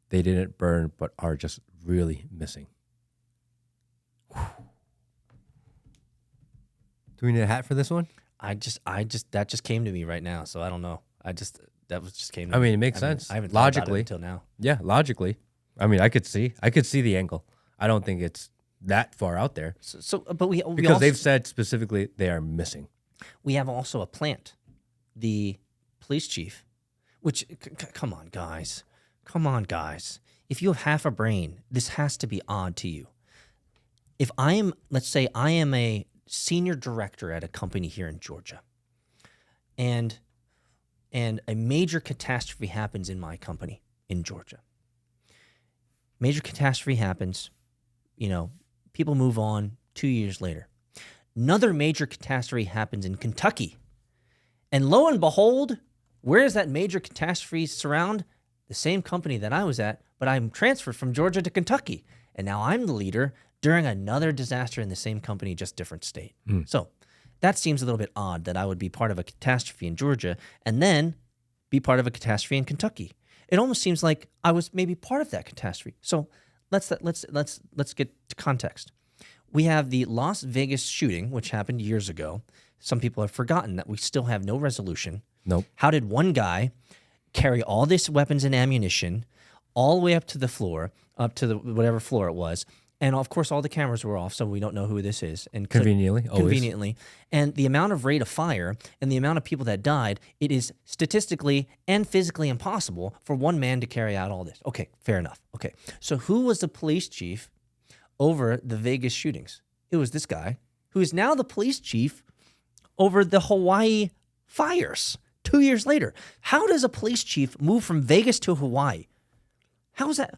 They didn't burn, but are just really missing. Do we need a hat for this one? That just came to me right now, so I don't know. Just came to me. I mean, it makes sense. I haven't logically thought about it until now. Yeah, logically. I mean, I could see the angle. I don't think it's that far out there But we because also, they've said specifically they are missing. we have also a plant, the police chief, which come on, guys. If you have half a brain, this has to be odd to you. If let's say I am a senior director at a company here in Georgia, and a major catastrophe happens in my company in Georgia. Major catastrophe happens, people move on 2 years later. Another major catastrophe happens in Kentucky. And lo and behold, where does that major catastrophe surround? The same company that I was at, but I'm transferred from Georgia to Kentucky. And now I'm the leader during another disaster in the same company, just different state. So that seems a little bit odd that I would be part of a catastrophe in Georgia and then be part of a catastrophe in Kentucky. It almost seems like I was maybe part of that catastrophe. So let's get to context. We have the Las Vegas shooting, which happened years ago. Some people have forgotten that we still have no resolution. Nope. How did one guy carry all this weapons and ammunition all the way up to the floor, up to the whatever floor it was? And of course, all the cameras were off, so we don't know who this is. And conveniently. And the amount of rate of fire and the amount of people that died, it is statistically and physically impossible for one man to carry out all this. Okay, fair enough. Okay, so who was the police chief over the Vegas shootings? It was this guy, who is now the police chief over the Hawaii fires 2 years later. How does a police chief move from Vegas to Hawaii? How is that?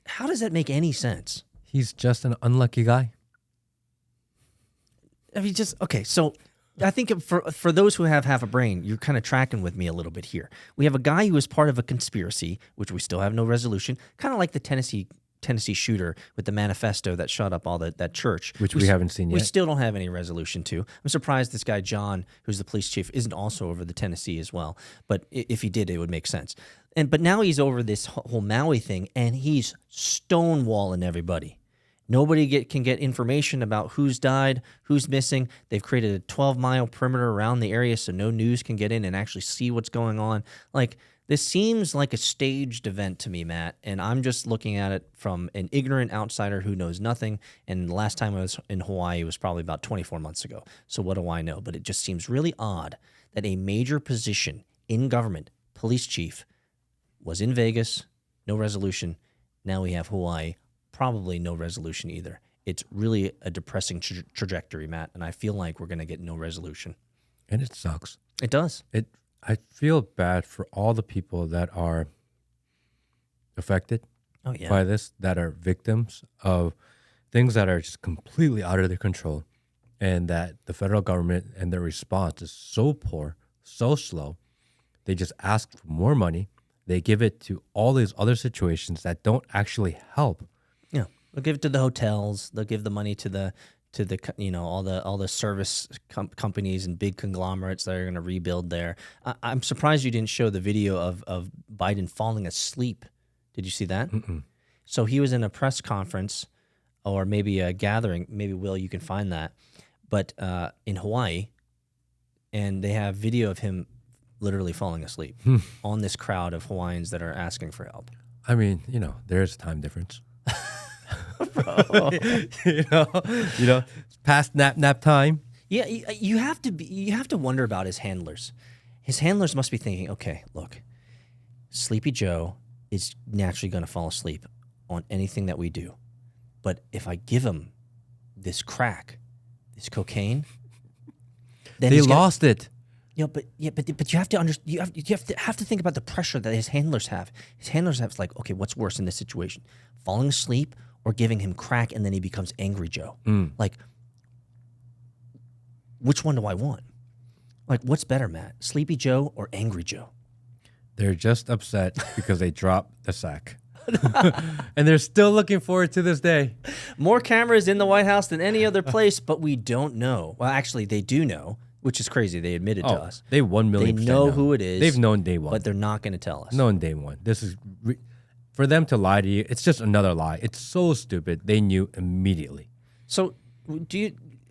How does that make any sense? He's just an unlucky guy. I mean, okay. So I think for those who have half a brain, you're kind of tracking with me a little bit here. We have a guy who is part of a conspiracy, which we still have no resolution, kind of like the Tennessee shooter with the manifesto that shot up all that church. Which we haven't seen yet. We still don't have any resolution to. I'm surprised this guy, John, who's the police chief, isn't also over the Tennessee as well. But if he did, it would make sense. But now he's over this whole Maui thing, and he's stonewalling everybody. Nobody can get information about who's died, who's missing. They've created a 12-mile perimeter around the area so no news can get in and actually see what's going on. This seems like a staged event to me, Matt, and I'm just looking at it from an ignorant outsider who knows nothing. And the last time I was in Hawaii was probably about 24 months ago. So what do I know? But it just seems really odd that a major position in government, police chief, was in Vegas, no resolution. Now we have Hawaii, probably no resolution either. It's really a depressing trajectory, Matt, and I feel like we're going to get no resolution. And it sucks. It does. I feel bad for all the people that are affected by this, that are victims of things that are just completely out of their control, and that the federal government and their response is so poor, so slow. They just ask for more money. They give it to all these other situations that don't actually help. Yeah, they'll give it to the hotels. They'll give the money to the all the service companies and big conglomerates that are going to rebuild there. I'm surprised you didn't show the video of Biden falling asleep. Did you see that? Mm-mm. So he was in a press conference, or maybe a gathering. Maybe Will, you can find that, but in Hawaii, and they have video of him literally falling asleep on this crowd of Hawaiians that are asking for help. I mean, there's a time difference. It's past nap time. Yeah, you have to wonder about his handlers. His handlers must be thinking, okay, look, Sleepy Joe is naturally going to fall asleep on anything that we do, but if I give him this crack, this cocaine, then they lost it. But you have to you have to think about the pressure that his handlers have. His handlers have okay, what's worse in this situation, falling asleep or giving him crack and then he becomes Angry Joe? Which one do I want? What's better, Matt? Sleepy Joe or Angry Joe? They're just upset because they dropped the sack. And they're still looking forward to this day. More cameras in the White House than any other place, but we don't know. Well, actually, they do know, which is crazy. They admitted to us. They 1 million. They know who it is. They've known day one. But they're not going to tell us. Known day one. This is for them to lie to you. It's just another lie. It's so stupid. They knew immediately. So,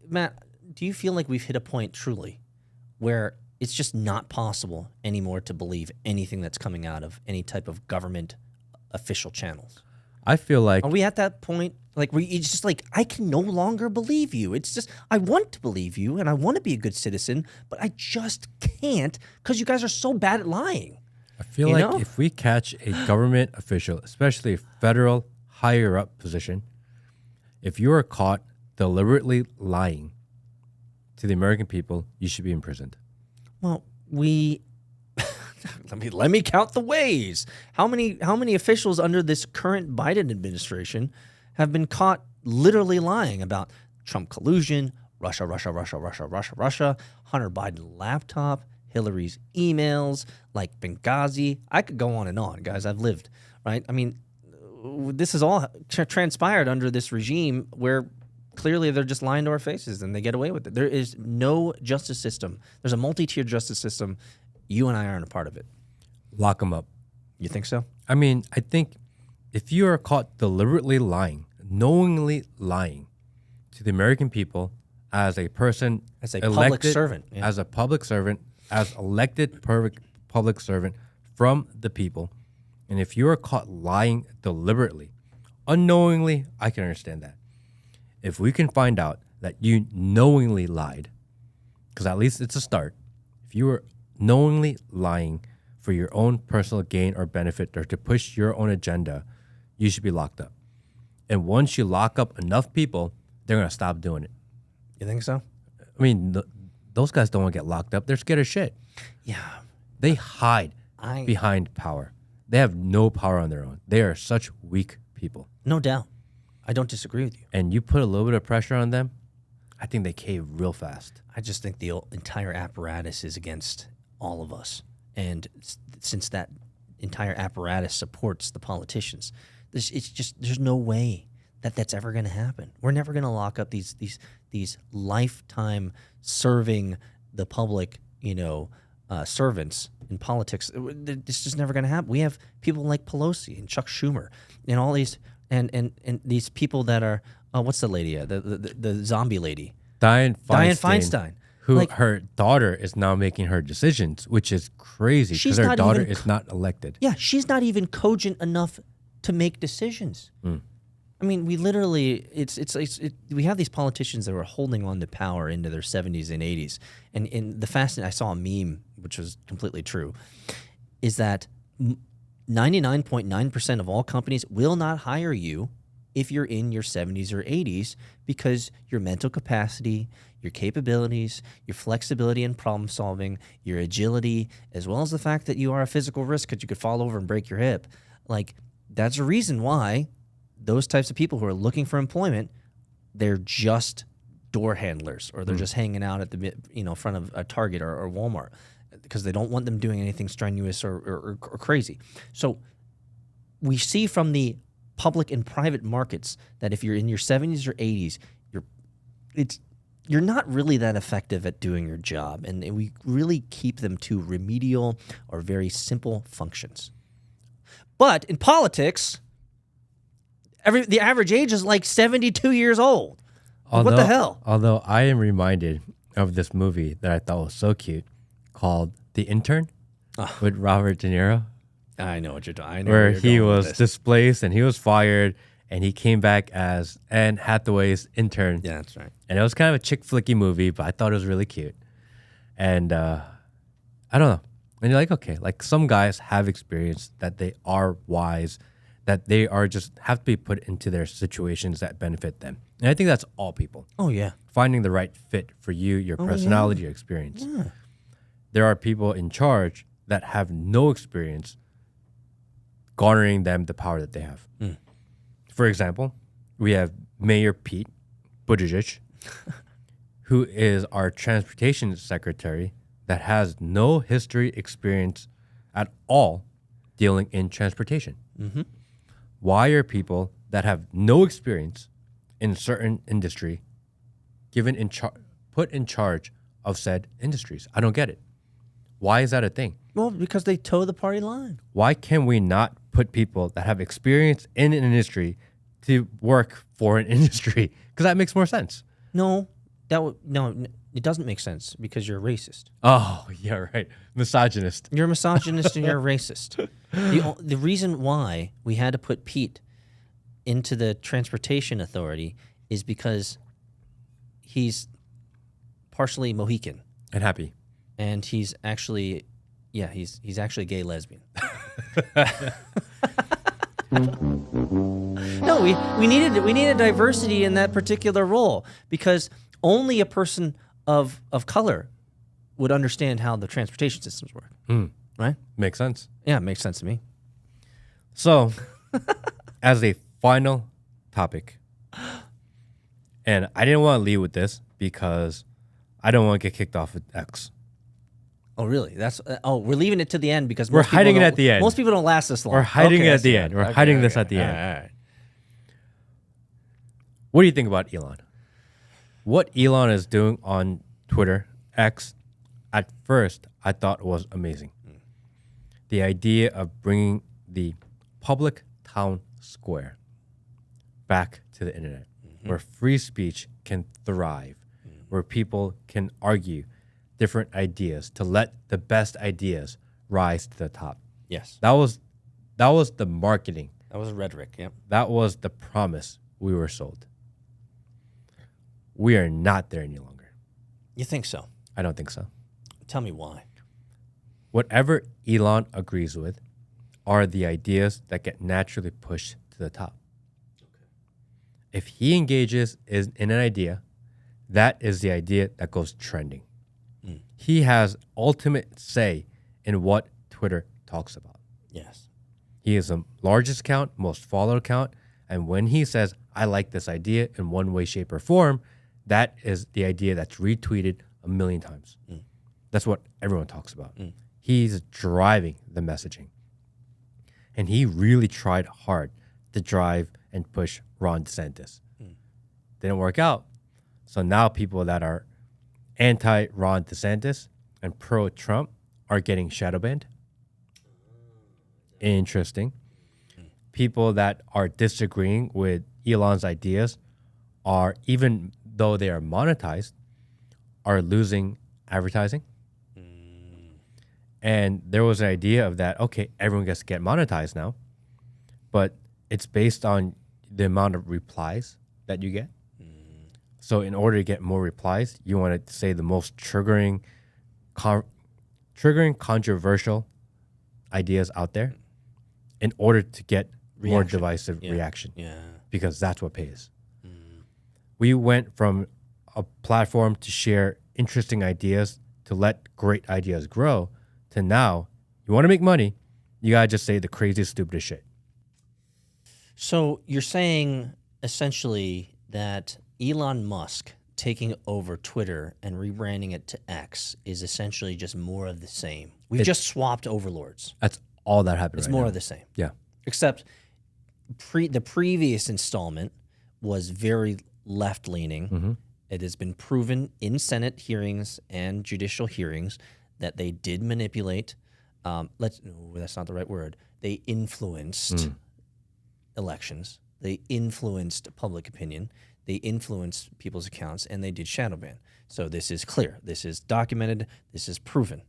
Matt, do you feel like we've hit a point truly where it's just not possible anymore to believe anything that's coming out of any type of government official channels? I feel like Are we at that point? Like, it's just like, I can no longer believe you. It's just, I want to believe you and I want to be a good citizen, but I just can't because you guys are so bad at lying. I feel You like know? if we catch a government official, especially a federal higher up position, if you are caught deliberately lying to the American people, you should be imprisoned. Well, let me count the ways. How many officials under this current Biden administration have been caught literally lying about Trump collusion, Russia, Hunter Biden laptop, Hillary's emails, like Benghazi. I could go on and on, guys. I've lived, right? I mean, this is all transpired under this regime where clearly they're just lying to our faces and they get away with it. There is no justice system. There's a multi-tiered justice system. You and I aren't a part of it. Lock them up. You think so? I mean, I think if you are caught deliberately lying, knowingly lying to the American people as a person, As a elected, public servant, yeah. as a public servant, as elected public servant from the people, and if you are caught lying deliberately, unknowingly, I can understand that. If we can find out that you knowingly lied, because at least it's a start. If you were knowingly lying for your own personal gain or benefit or to push your own agenda, you should be locked up. And once you lock up enough people, they're going to stop doing it. You think so? I mean, those guys don't want to get locked up. They're scared of shit. Yeah. They hide behind power. They have no power on their own. They are such weak people. No doubt. I don't disagree with you. And you put a little bit of pressure on them, I think they cave real fast. I just think the entire apparatus is against all of us. And since that entire apparatus supports the politicians, there's no way that's ever going to happen. We're never going to lock up these lifetime serving the public, servants in politics. It's just never going to happen. We have people like Pelosi and Chuck Schumer and all these and these people that are what's the lady? The zombie lady, Dianne Feinstein. Who her daughter is now making her decisions, which is crazy because her daughter is not elected. Yeah, she's not even cogent enough to make decisions. I mean, we literally we have these politicians that are holding on to power into their 70s and 80s. And in the I saw a meme which was completely true, is that 99.9% of all companies will not hire you if you're in your 70s or 80s because your mental capacity, your capabilities, your flexibility in problem solving, your agility, as well as the fact that you are a physical risk because you could fall over and break your hip. Like, that's a reason why those types of people who are looking for employment, they're just door handlers or they're just hanging out at the front of a Target or Walmart because they don't want them doing anything strenuous or crazy. So we see from the public and private markets that if you're in your 70s or 80s, you're not really that effective at doing your job, and we really keep them to remedial or very simple functions. But in politics, the average age is like 72 years old. What the hell? Although I am reminded of this movie that I thought was so cute called The Intern with Robert De Niro. I know what you're talking about. Where he was displaced and he was fired and he came back as Anne Hathaway's intern. Yeah, that's right. And it was kind of a chick flicky movie, but I thought it was really cute. And I don't know. And you're like, okay, like some guys have experience that they are wise, that they are just have to be put into their situations that benefit them. And I think that's all people. Oh, yeah. Finding the right fit for you, your personality, your experience. Yeah. There are people in charge that have no experience garnering them the power that they have. For example, we have Mayor Pete Buttigieg, who is our transportation secretary that has no history experience at all dealing in transportation. Why are people that have no experience in certain industry put in charge of said industries? I don't get it. Why is that a thing? Well, because they toe the party line. Why can we not put people that have experience in an industry to work for an industry? Because that makes more sense. No, it doesn't make sense because you're a racist. Oh, yeah, right. Misogynist. You're a misogynist and you're a racist. The reason why we had to put Pete into the Transportation Authority is because he's partially Mohican. And happy. And he's actually, he's actually gay lesbian. No, we needed diversity in that particular role because only a person of color would understand how the transportation systems work. Right? Makes sense. Yeah, it makes sense to me. So, as a final topic, and I didn't want to leave with this because I don't want to get kicked off with X. Oh, really? That's we're leaving it to the end because We're hiding it at the end. Most people don't last this long. We're hiding it at the end. We're hiding this at the end. All right. What do you think about Elon? What Elon is doing on Twitter, X, at first I thought was amazing. The idea of bringing the public town square back to the internet, where free speech can thrive, where people can argue different ideas to let the best ideas rise to the top. Yes. That was the marketing. That was rhetoric. Yep. That was the promise we were sold. We are not there any longer. You think so? I don't think so. Tell me why. Whatever Elon agrees with are the ideas that get naturally pushed to the top. If he engages in an idea, that is the idea that goes trending. He has ultimate say in what Twitter talks about. Yes. He is the largest account, most followed account, and when he says, I like this idea in one way, shape, or form, that is the idea that's retweeted a million times. That's what everyone talks about. He's driving the messaging. And he really tried hard to drive and push Ron DeSantis. Didn't work out. So now people that are anti-Ron DeSantis and pro-Trump are getting shadow banned. Interesting. People that are disagreeing with Elon's ideas are, even though they are monetized, are losing advertising. And there was an idea of that, okay, everyone gets to get monetized now, but it's based on the amount of replies that you get. So in order to get more replies, you want to say the most triggering, controversial ideas out there in order to get more divisive reaction. Yeah. Because that's what pays. We went from a platform to share interesting ideas, to let great ideas grow, to now, you want to make money, you got to just say the craziest, stupidest shit. So you're saying essentially that Elon Musk taking over Twitter and rebranding it to X is essentially just more of the same. We've just swapped overlords. That's all that happened. It's right more now. of the same. Yeah. Except the previous installment was very left-leaning. It has been proven in Senate hearings and judicial hearings that they did manipulate. That's not the right word. They influenced elections. They influenced public opinion. They influenced people's accounts, and they did shadow ban. So this is clear. This is documented. This is proven.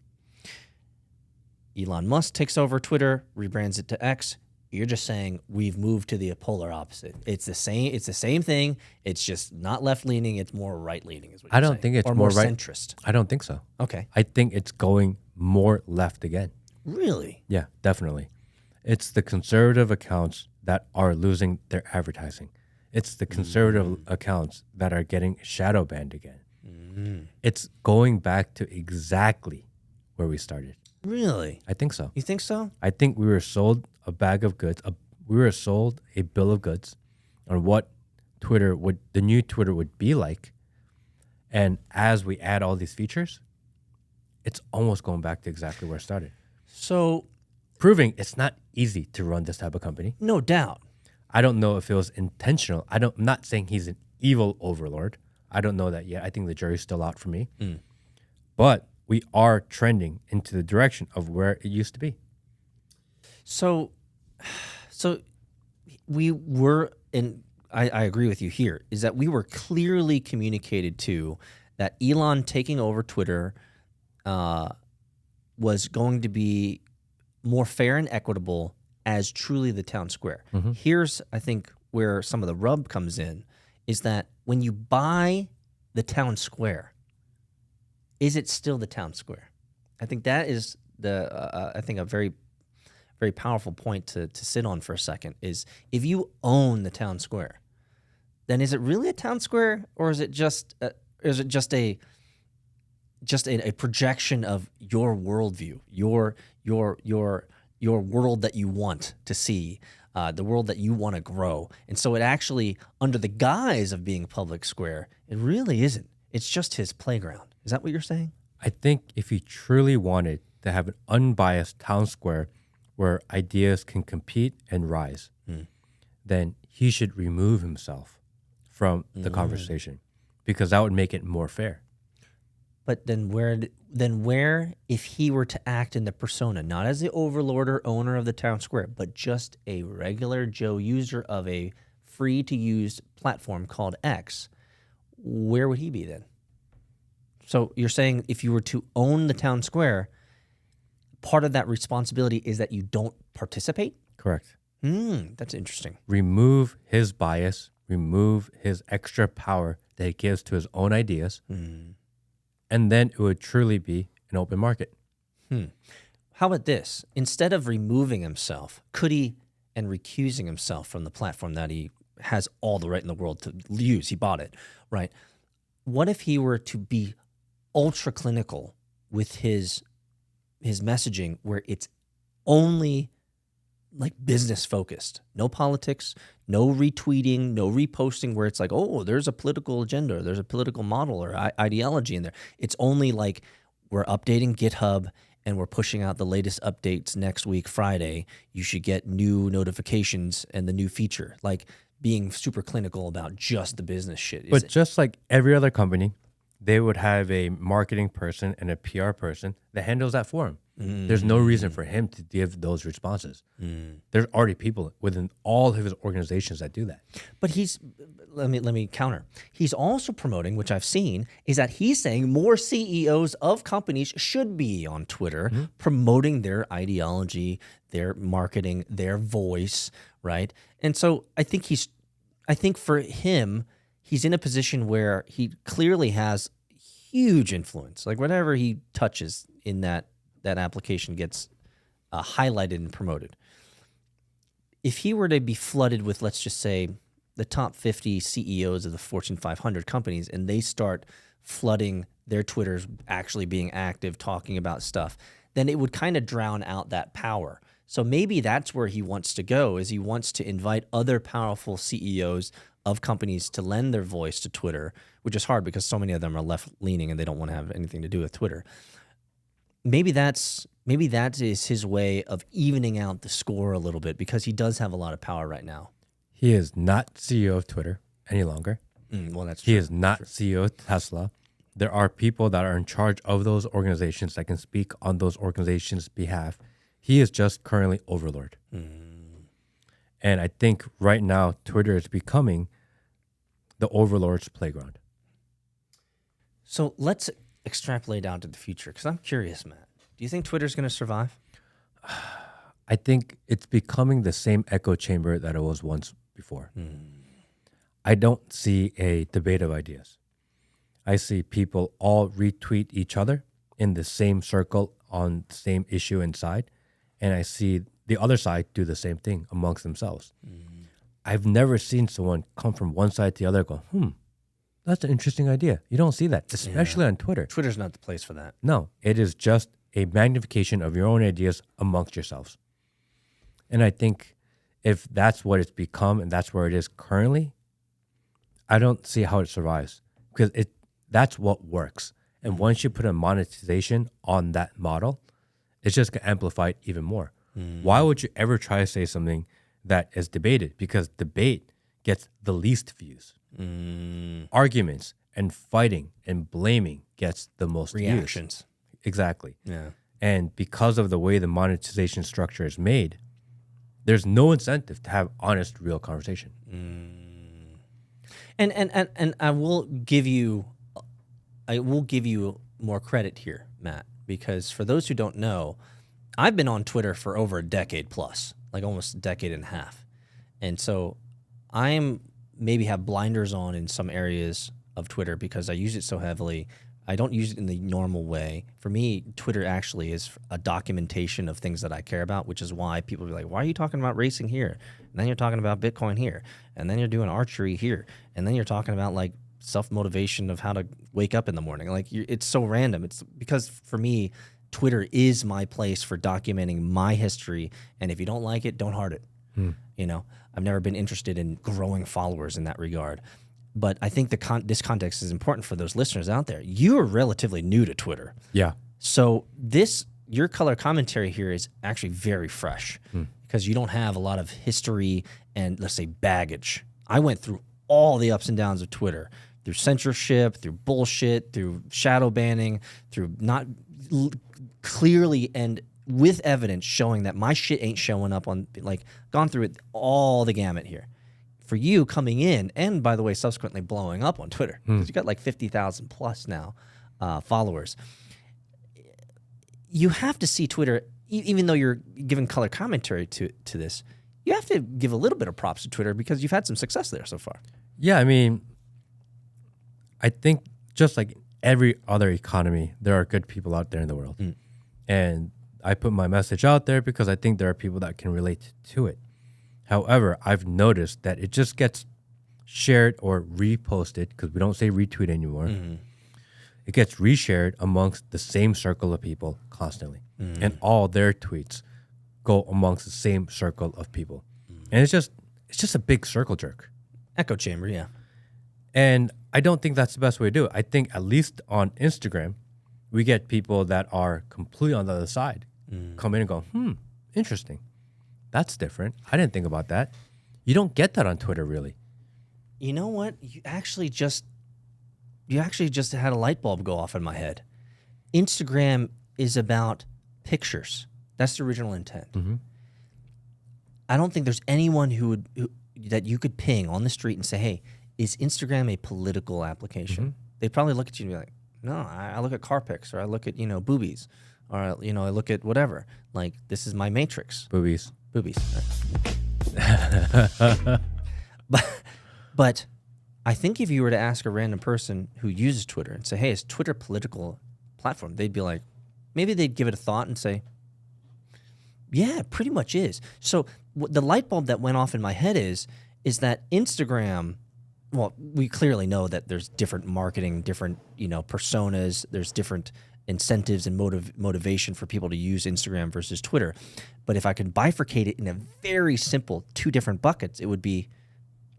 Elon Musk takes over Twitter, rebrands it to X. You're just saying we've moved to the polar opposite. It's the same. It's the same thing. It's just not left leaning. It's more right leaning. Is what I you're don't saying. think it's or more right. centrist. I don't think so. Okay. I think it's going more left again. Really? Yeah, definitely. It's the conservative accounts that are losing their advertising. It's the conservative accounts that are getting shadow banned again. It's going back to exactly where we started. Really? I think so. You think so? I think we were sold a bag of goods. We were sold a bill of goods on what the new Twitter would be like. And as we add all these features, it's almost going back to exactly where it started. So, Proving it's not easy to run this type of company. no doubt. I don't know if it was intentional. I'm not saying he's an evil overlord. I don't know that yet. I think the jury's still out for me. But we are trending into the direction of where it used to be. So we were, and I agree with you here, is that we were clearly communicated to that Elon taking over Twitter was going to be more fair and equitable as truly the town square. Here's, I think, where some of the rub comes in is that when you buy the town square, is it still the town square? I think that is I think a very, very powerful point to sit on for a second is if you own the town square, then is it really a town square, or is it just a projection of your worldview, your world that you want to see, the world that you want to grow? And so it actually, under the guise of being public square, it really isn't. It's just his playground. Is that what you're saying? I think if he truly wanted to have an unbiased town square where ideas can compete and rise, then he should remove himself from the conversation, because that would make it more fair. But then where, if he were to act in the persona, not as the overlord or owner of the town square, but just a regular Joe user of a free-to-use platform called X, where would he be then? So you're saying if you were to own the town square, part of that responsibility is that you don't participate? Correct. That's interesting. Remove his bias, remove his extra power that he gives to his own ideas, and then it would truly be an open market. How about this? Instead of removing himself, could he, and recusing himself from the platform that he has all the right in the world to use, he bought it, right? What if he were to be ultra clinical with his messaging, where it's only like business focused, no politics, no retweeting, no reposting, where it's like, oh, there's a political agenda, there's a political model or ideology in there. It's only like, we're updating GitHub and we're pushing out the latest updates next week, Friday. You should get new notifications and the new feature, like being super clinical about just the business shit. But just like every other company, they would have a marketing person and a PR person that handles that for him. There's no reason for him to give those responses. There's already people within all of his organizations that do that. But let me counter. He's also promoting, which I've seen, is that he's saying more CEOs of companies should be on Twitter promoting their ideology, their marketing, their voice, right? And so I think for him, he's in a position where he clearly has huge influence. Like whatever he touches in that application gets highlighted and promoted. If he were to be flooded with, let's just say, the top 50 CEOs of the Fortune 500 companies, and they start flooding their Twitters actually being active, talking about stuff, then it would kind of drown out that power. So maybe that's where he wants to go, is he wants to invite other powerful CEOs of companies to lend their voice to Twitter, which is hard because so many of them are left-leaning and they don't want to have anything to do with Twitter. Maybe that is his way of evening out the score a little bit, because he does have a lot of power right now. He is not CEO of Twitter any longer. Well, that's true. He is not CEO of Tesla. There are people that are in charge of those organizations that can speak on those organizations' behalf. He is just currently overlord. And I think right now Twitter is becoming the overlord's playground. So let's extrapolate out to the future, because I'm curious, Matt. Do you think Twitter's going to survive? I think it's becoming the same echo chamber that it was once before. I don't see a debate of ideas. I see people all retweet each other in the same circle on the same issue inside, and I see the other side do the same thing amongst themselves. I've never seen someone come from one side to the other and go, that's an interesting idea. You don't see that, especially on Twitter. Twitter's not the place for that. No, it is just a magnification of your own ideas amongst yourselves. And I think if that's what it's become and that's where it is currently, I don't see how it survives, because that's what works. And once you put a monetization on that model, it's just going to amplify it even more. Why would you ever try to say something that is debated? Because debate gets the least views. Arguments and fighting and blaming gets the most reactions. Views. Exactly. Yeah. And because of the way the monetization structure is made, there's no incentive to have honest, real conversation. And I will give you more credit here, Matt, because for those who don't know, I've been on Twitter for over a decade plus, like almost a decade and a half. And so I'm maybe have blinders on in some areas of Twitter because I use it so heavily. I don't use it in the normal way. For me, Twitter actually is a documentation of things that I care about, which is why people be like, why are you talking about racing here? And then you're talking about Bitcoin here. And then you're doing archery here. And then you're talking about like self-motivation of how to wake up in the morning. Like it's so random. It's because for me, Twitter is my place for documenting my history. And if you don't like it, don't heart it. You know, I've never been interested in growing followers in that regard. But I think this context is important for those listeners out there. You are relatively new to Twitter. Yeah. So your color commentary here is actually very fresh because you don't have a lot of history and, let's say, baggage. I went through all the ups and downs of Twitter, through censorship, through bullshit, through shadow banning, through not clearly and with evidence showing that my shit ain't showing up on, like, gone through it, all the gamut here. For you coming in, and by the way, subsequently blowing up on Twitter, because you got like 50,000 plus now followers, you have to see Twitter, even though you're giving color commentary to this, you have to give a little bit of props to Twitter because you've had some success there so far. Yeah, I mean, I think just like every other economy, there are good people out there in the world. And I put my message out there because I think there are people that can relate to it. However, I've noticed that it just gets shared or reposted, because we don't say retweet anymore. It gets reshared amongst the same circle of people constantly. And all their tweets go amongst the same circle of people. And it's just a big circle jerk. Echo chamber, yeah. And I don't think that's the best way to do it. I think at least on Instagram, we get people that are completely on the other side come in and go, interesting. That's different. I didn't think about that. You don't get that on Twitter, really. You know what? You actually just had a light bulb go off in my head. Instagram is about pictures. That's the original intent. I don't think there's anyone who that you could ping on the street and say, hey, is Instagram a political application? They'd probably look at you and be like, no, I look at car pics, or I look at, boobies, or, I look at whatever. Like, this is my matrix. Boobies. But I think if you were to ask a random person who uses Twitter and say, hey, is Twitter a political platform? They'd be like, maybe they'd give it a thought and say, yeah, it pretty much is. So the light bulb that went off in my head is that Instagram, well, we clearly know that there's different marketing, different, personas, there's different incentives and motivation for people to use Instagram versus Twitter. But if I could bifurcate it in a very simple 2 different buckets, it would be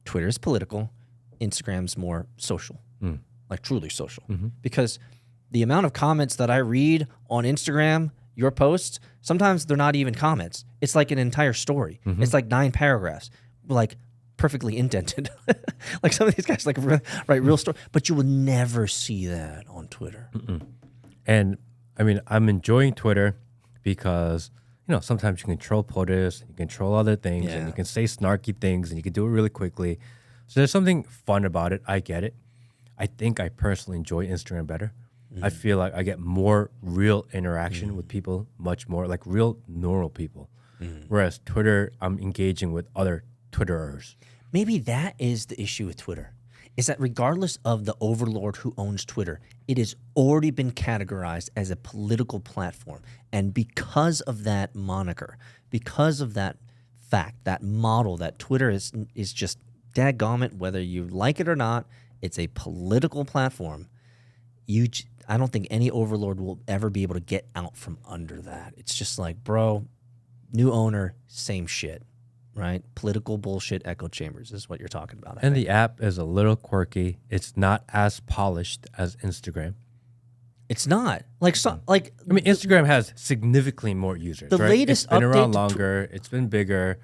Twitter's political, Instagram's more social, like truly social. Because the amount of comments that I read on Instagram, your posts, sometimes they're not even comments. It's like an entire story. It's like 9 paragraphs, like perfectly indented. Like some of these guys write real story, but you will never see that on Twitter. And I mean, I'm enjoying Twitter because, sometimes you can control POTUS, you control other things, and you can say snarky things, and you can do it really quickly. So there's something fun about it. I get it. I think I personally enjoy Instagram better. I feel like I get more real interaction with people, much more like real normal people. Whereas Twitter, I'm engaging with other Twitterers. Maybe that is the issue with Twitter, is that regardless of the overlord who owns Twitter, it has already been categorized as a political platform. And because of that moniker, because of that fact, that model, that Twitter is just dadgummit, whether you like it or not, it's a political platform. I don't think any overlord will ever be able to get out from under that. It's just like, bro, new owner, same shit. Right? Political bullshit echo chambers is what you're talking about. And the app is a little quirky. It's not as polished as Instagram. It's not. Instagram has significantly more users. The latest it's been update around longer. It's been bigger.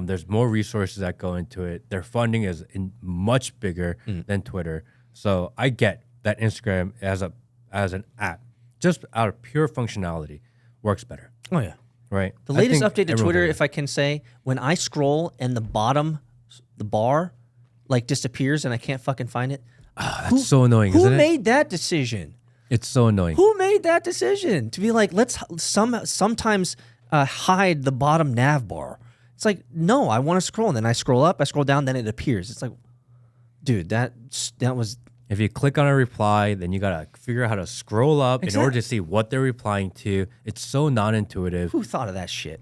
There's more resources that go into it. Their funding is much bigger than Twitter. So I get that Instagram as an app, just out of pure functionality, works better. Oh yeah. Right. The latest update to Twitter, if I can say, when I scroll and the bar, like disappears and I can't fucking find it. That's so annoying, isn't it? Who made that decision? It's so annoying. Who made that decision to be like, let's sometimes hide the bottom nav bar? It's like, no, I want to scroll. And then I scroll up, I scroll down, then it appears. It's like, dude, that was... If you click on a reply, then you got to figure out how to scroll up in order to see what they're replying to. It's so non-intuitive. Who thought of that shit?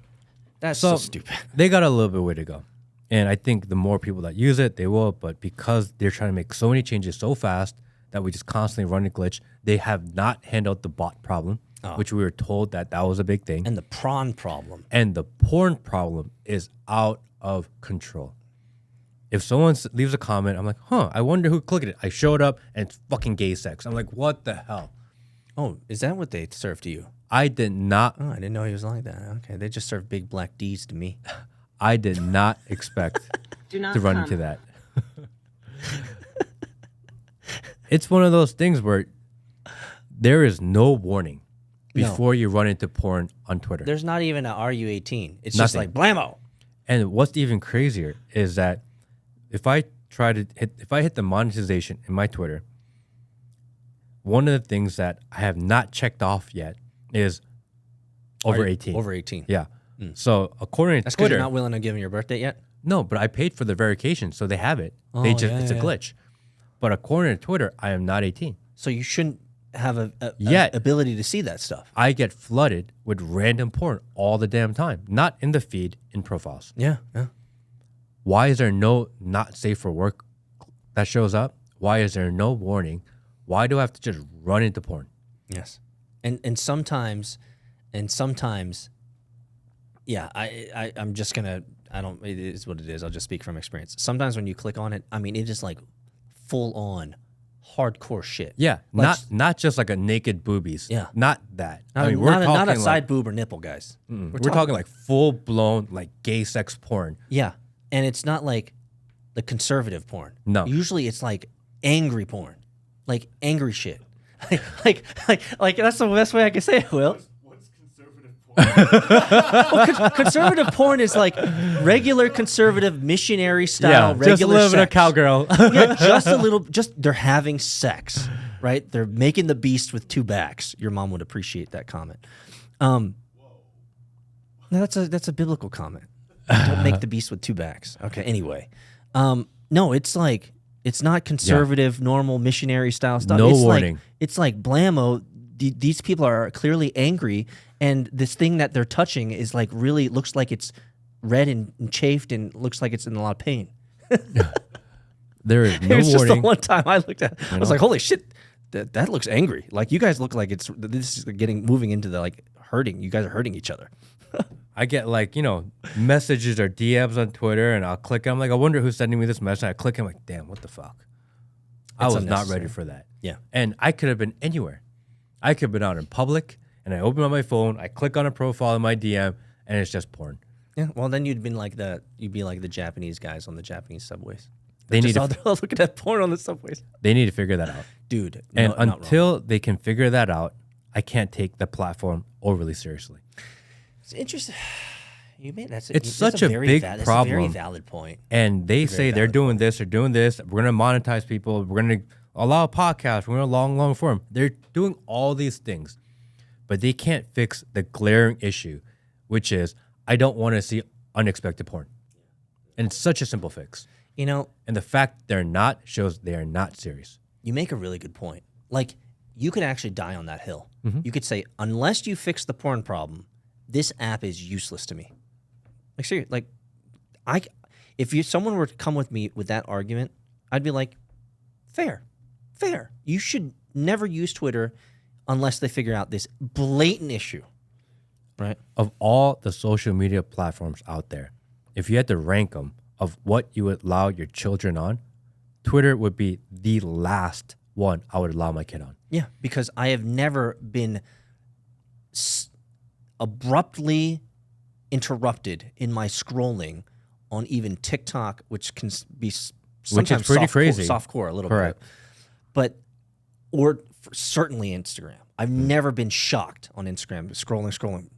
That's so stupid. They got a little bit way to go. And I think the more people that use it, they will. But because they're trying to make so many changes so fast that we just constantly run a glitch, they have not handled the bot problem, which we were told that was a big thing. And the prawn problem. And the porn problem is out of control. If someone leaves a comment, I'm like, I wonder who clicked it. I showed up and it's fucking gay sex. I'm like, what the hell? Oh, is that what they served to you? I did not. Oh, I didn't know he was like that. Okay, they just serve big black D's to me. I did not expect to run into that. It's one of those things where there is no warning before you run into porn on Twitter. There's not even a "Are you 18?" It's Nothing. just like blammo. And what's even crazier is that if I hit the monetization in my Twitter, one of the things that I have not checked off yet is over 18. Over 18. Yeah. So according to That's because Twitter, you're not willing to give them your birthday yet? no, but I paid for the verification, so they have it. Oh, It's a glitch. But according to Twitter, I am not 18. So you shouldn't have a Yet. ability to see that stuff. I get flooded with random porn all the damn time. Not in the feed, in profiles. Yeah. Why is there no not safe for work that shows up? Why is there no warning? Why do I have to just run into porn? Yes. And sometimes, yeah, I'm just gonna. It is what it is. I'll just speak from experience. Sometimes when you click on it, I mean, it is like full on hardcore shit. Yeah, Like, not just like a naked boobies. Yeah. Not that. Not, I mean, we're talking not a like, side boob or nipple, guys. we're talking like full blown like gay sex porn. Yeah, and it's not like the conservative porn. No. Usually it's like angry porn, like angry shit. like that's the best way I can say it, Will. What's conservative porn? Well, conservative porn is like regular conservative missionary style, regular just a little bit of sex. cowgirl. Yeah, just a little. Just they're having sex, right? They're making the beast with two backs. Your mom would appreciate that comment. No, that's a biblical comment. Don't make the beast with two backs. Okay. Anyway, no, it's like it's not conservative, normal missionary style stuff. No it's warning. Like, it's like blammo. These people are clearly angry, and this thing that they're touching is like really looks like it's red and chafed, and looks like it's in a lot of pain. There is no It was just the warning. one time I looked at it. I was like, holy shit, that looks angry. Like, you guys look like this is moving into the, like, hurting. You guys are hurting each other. I get like, messages or DMs on Twitter and I'll click. I'm like, I wonder who's sending me this message. I click. I'm like, damn, what the fuck? I It's was not unnecessary. ready for that. Yeah. And I could have been anywhere. I could have been out in public and I open up my phone. I click on a profile in my DM and it's just porn. Yeah. Well, then you'd be like the Japanese guys on the Japanese subways. They need They're to, just all looking at porn on the subways. they need to figure that out. Dude. And not wrong. until they can figure that out, I can't take the platform overly seriously. It's interesting. You made that's such a big That's a very problem. valid point. And they say they're valid doing this, they're doing this. We're going to monetize people. We're going to allow podcasts. We're going to long form. They're doing all these things, but they can't fix the glaring issue, which is I don't want to see unexpected porn. And it's such a simple fix. And the fact they're not shows they are not serious. you make a really good point. Like, you could actually die on that hill. Mm-hmm. You could say, unless you fix the porn problem, this app is useless to me. Like, seriously, like, if someone were to come with me with that argument, I'd be like, fair. You should never use Twitter unless they figure out this blatant issue, right? Of all the social media platforms out there, if you had to rank them of what you would allow your children on, Twitter would be the last one I would allow my kid on. Yeah, because I have never been abruptly interrupted in my scrolling on even TikTok, which can be sometimes pretty crazy. softcore a little Correct. bit, or certainly Instagram. I've never been shocked on Instagram scrolling.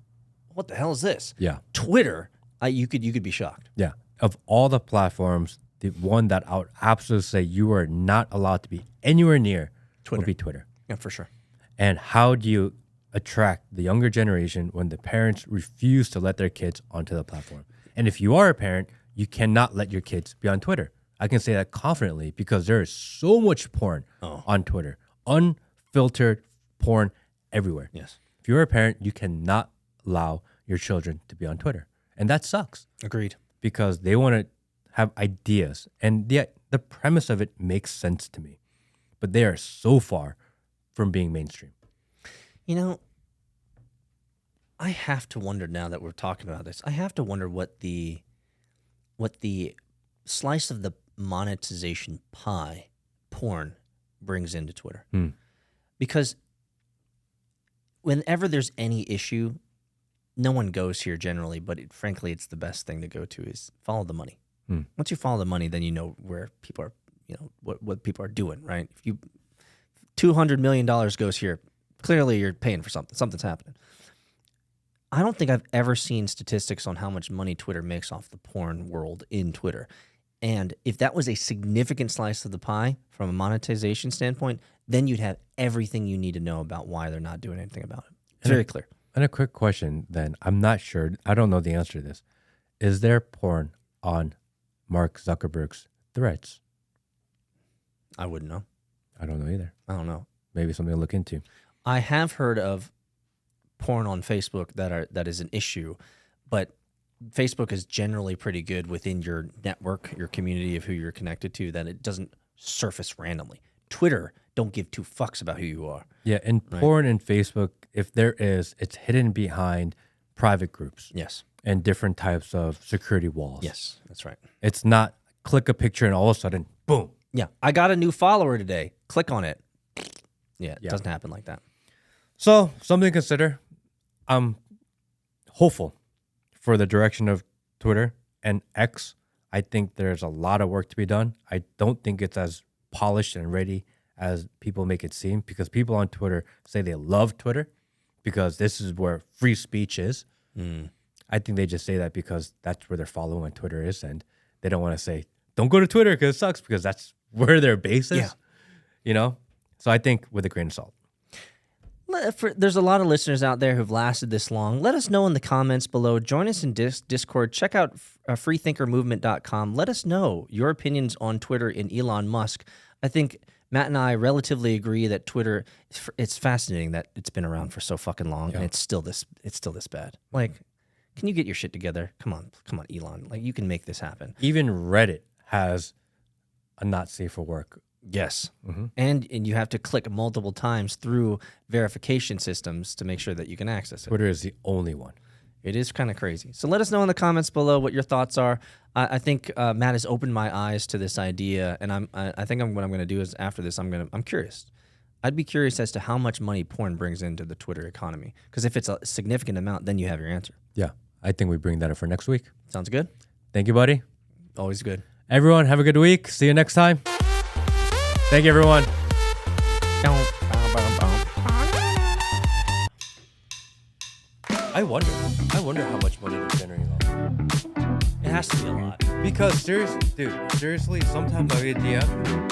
What the hell is this? Yeah. Twitter, you could be shocked. Yeah. Of all the platforms, the one that I would absolutely say you are not allowed to be anywhere near would be Twitter. Yeah, for sure. And how do you attract the younger generation when the parents refuse to let their kids onto the platform? And if you are a parent, you cannot let your kids be on Twitter. I can say that confidently because there is so much porn on Twitter, unfiltered porn everywhere. Yes. If you're a parent, you cannot allow your children to be on Twitter. And that sucks Agreed. because they want to have ideas. And yet the premise of it makes sense to me. But they are so far from being mainstream. You know, I have to wonder now that we're talking about this. I have to wonder what the slice of the monetization pie porn brings into Twitter. Because whenever there's any issue, no one goes here generally, but frankly, it's the best thing to go to is follow the money. Once you follow the money, then you know where people are, you know, what people are doing, right? If you $200 million goes here, clearly you're paying for something. Something's happening. I don't think I've ever seen statistics on how much money Twitter makes off the porn world in Twitter. And if that was a significant slice of the pie from a monetization standpoint, then you'd have everything you need to know about why they're not doing anything about it. It's very clear. And a quick question then. I'm not sure. I don't know the answer to this. Is there porn on Mark Zuckerberg's threads? I wouldn't know. I don't know either. I don't know. Maybe something to look into. I have heard of porn on Facebook that is an issue, but Facebook is generally pretty good within your network, your community of who you're connected to, that it doesn't surface randomly. Twitter don't give two fucks about who you are. Yeah, and porn and Facebook, if there is, it's hidden behind private groups. Yes. And different types of security walls. Yes, that's right. It's not click a picture and all of a sudden, boom. Yeah. I got a new follower today. Click on it. Yeah, it doesn't happen like that. So, something to consider. I'm hopeful for the direction of Twitter and X. I think there's a lot of work to be done. I don't think it's as polished and ready as people make it seem, because people on Twitter say they love Twitter because this is where free speech is. I think they just say that because that's where their following on Twitter is, and they don't want to say, don't go to Twitter because it sucks, because that's where their base is. Yeah. You know? So I think with a grain of salt. There's a lot of listeners out there who've lasted this long. Let us know in the comments below. Join us in Discord. Check out freethinkermovement.com. Let us know your opinions on Twitter and Elon Musk. I think Matt and I relatively agree that Twitter, it's fascinating that it's been around for so fucking long and it's still this bad. Like, can you get your shit together? Come on, Elon. Like, you can make this happen. Even Reddit has a not safe for work. Yes. And you have to click multiple times through verification systems to make sure that you can access it. Twitter is the only one. It is kind of crazy. So let us know in the comments below what your thoughts are. I think Matt has opened my eyes to this idea, and I think what I'm going to do is after this, I'm curious. I'd be curious as to how much money porn brings into the Twitter economy. Because if it's a significant amount, then you have your answer. Yeah, I think we bring that up for next week. Sounds good? Thank you, buddy. Always good. Everyone, have a good week. See you next time. Thank you, everyone. I wonder how much money they're generating off. It has to be a lot. Because seriously, sometimes I get DM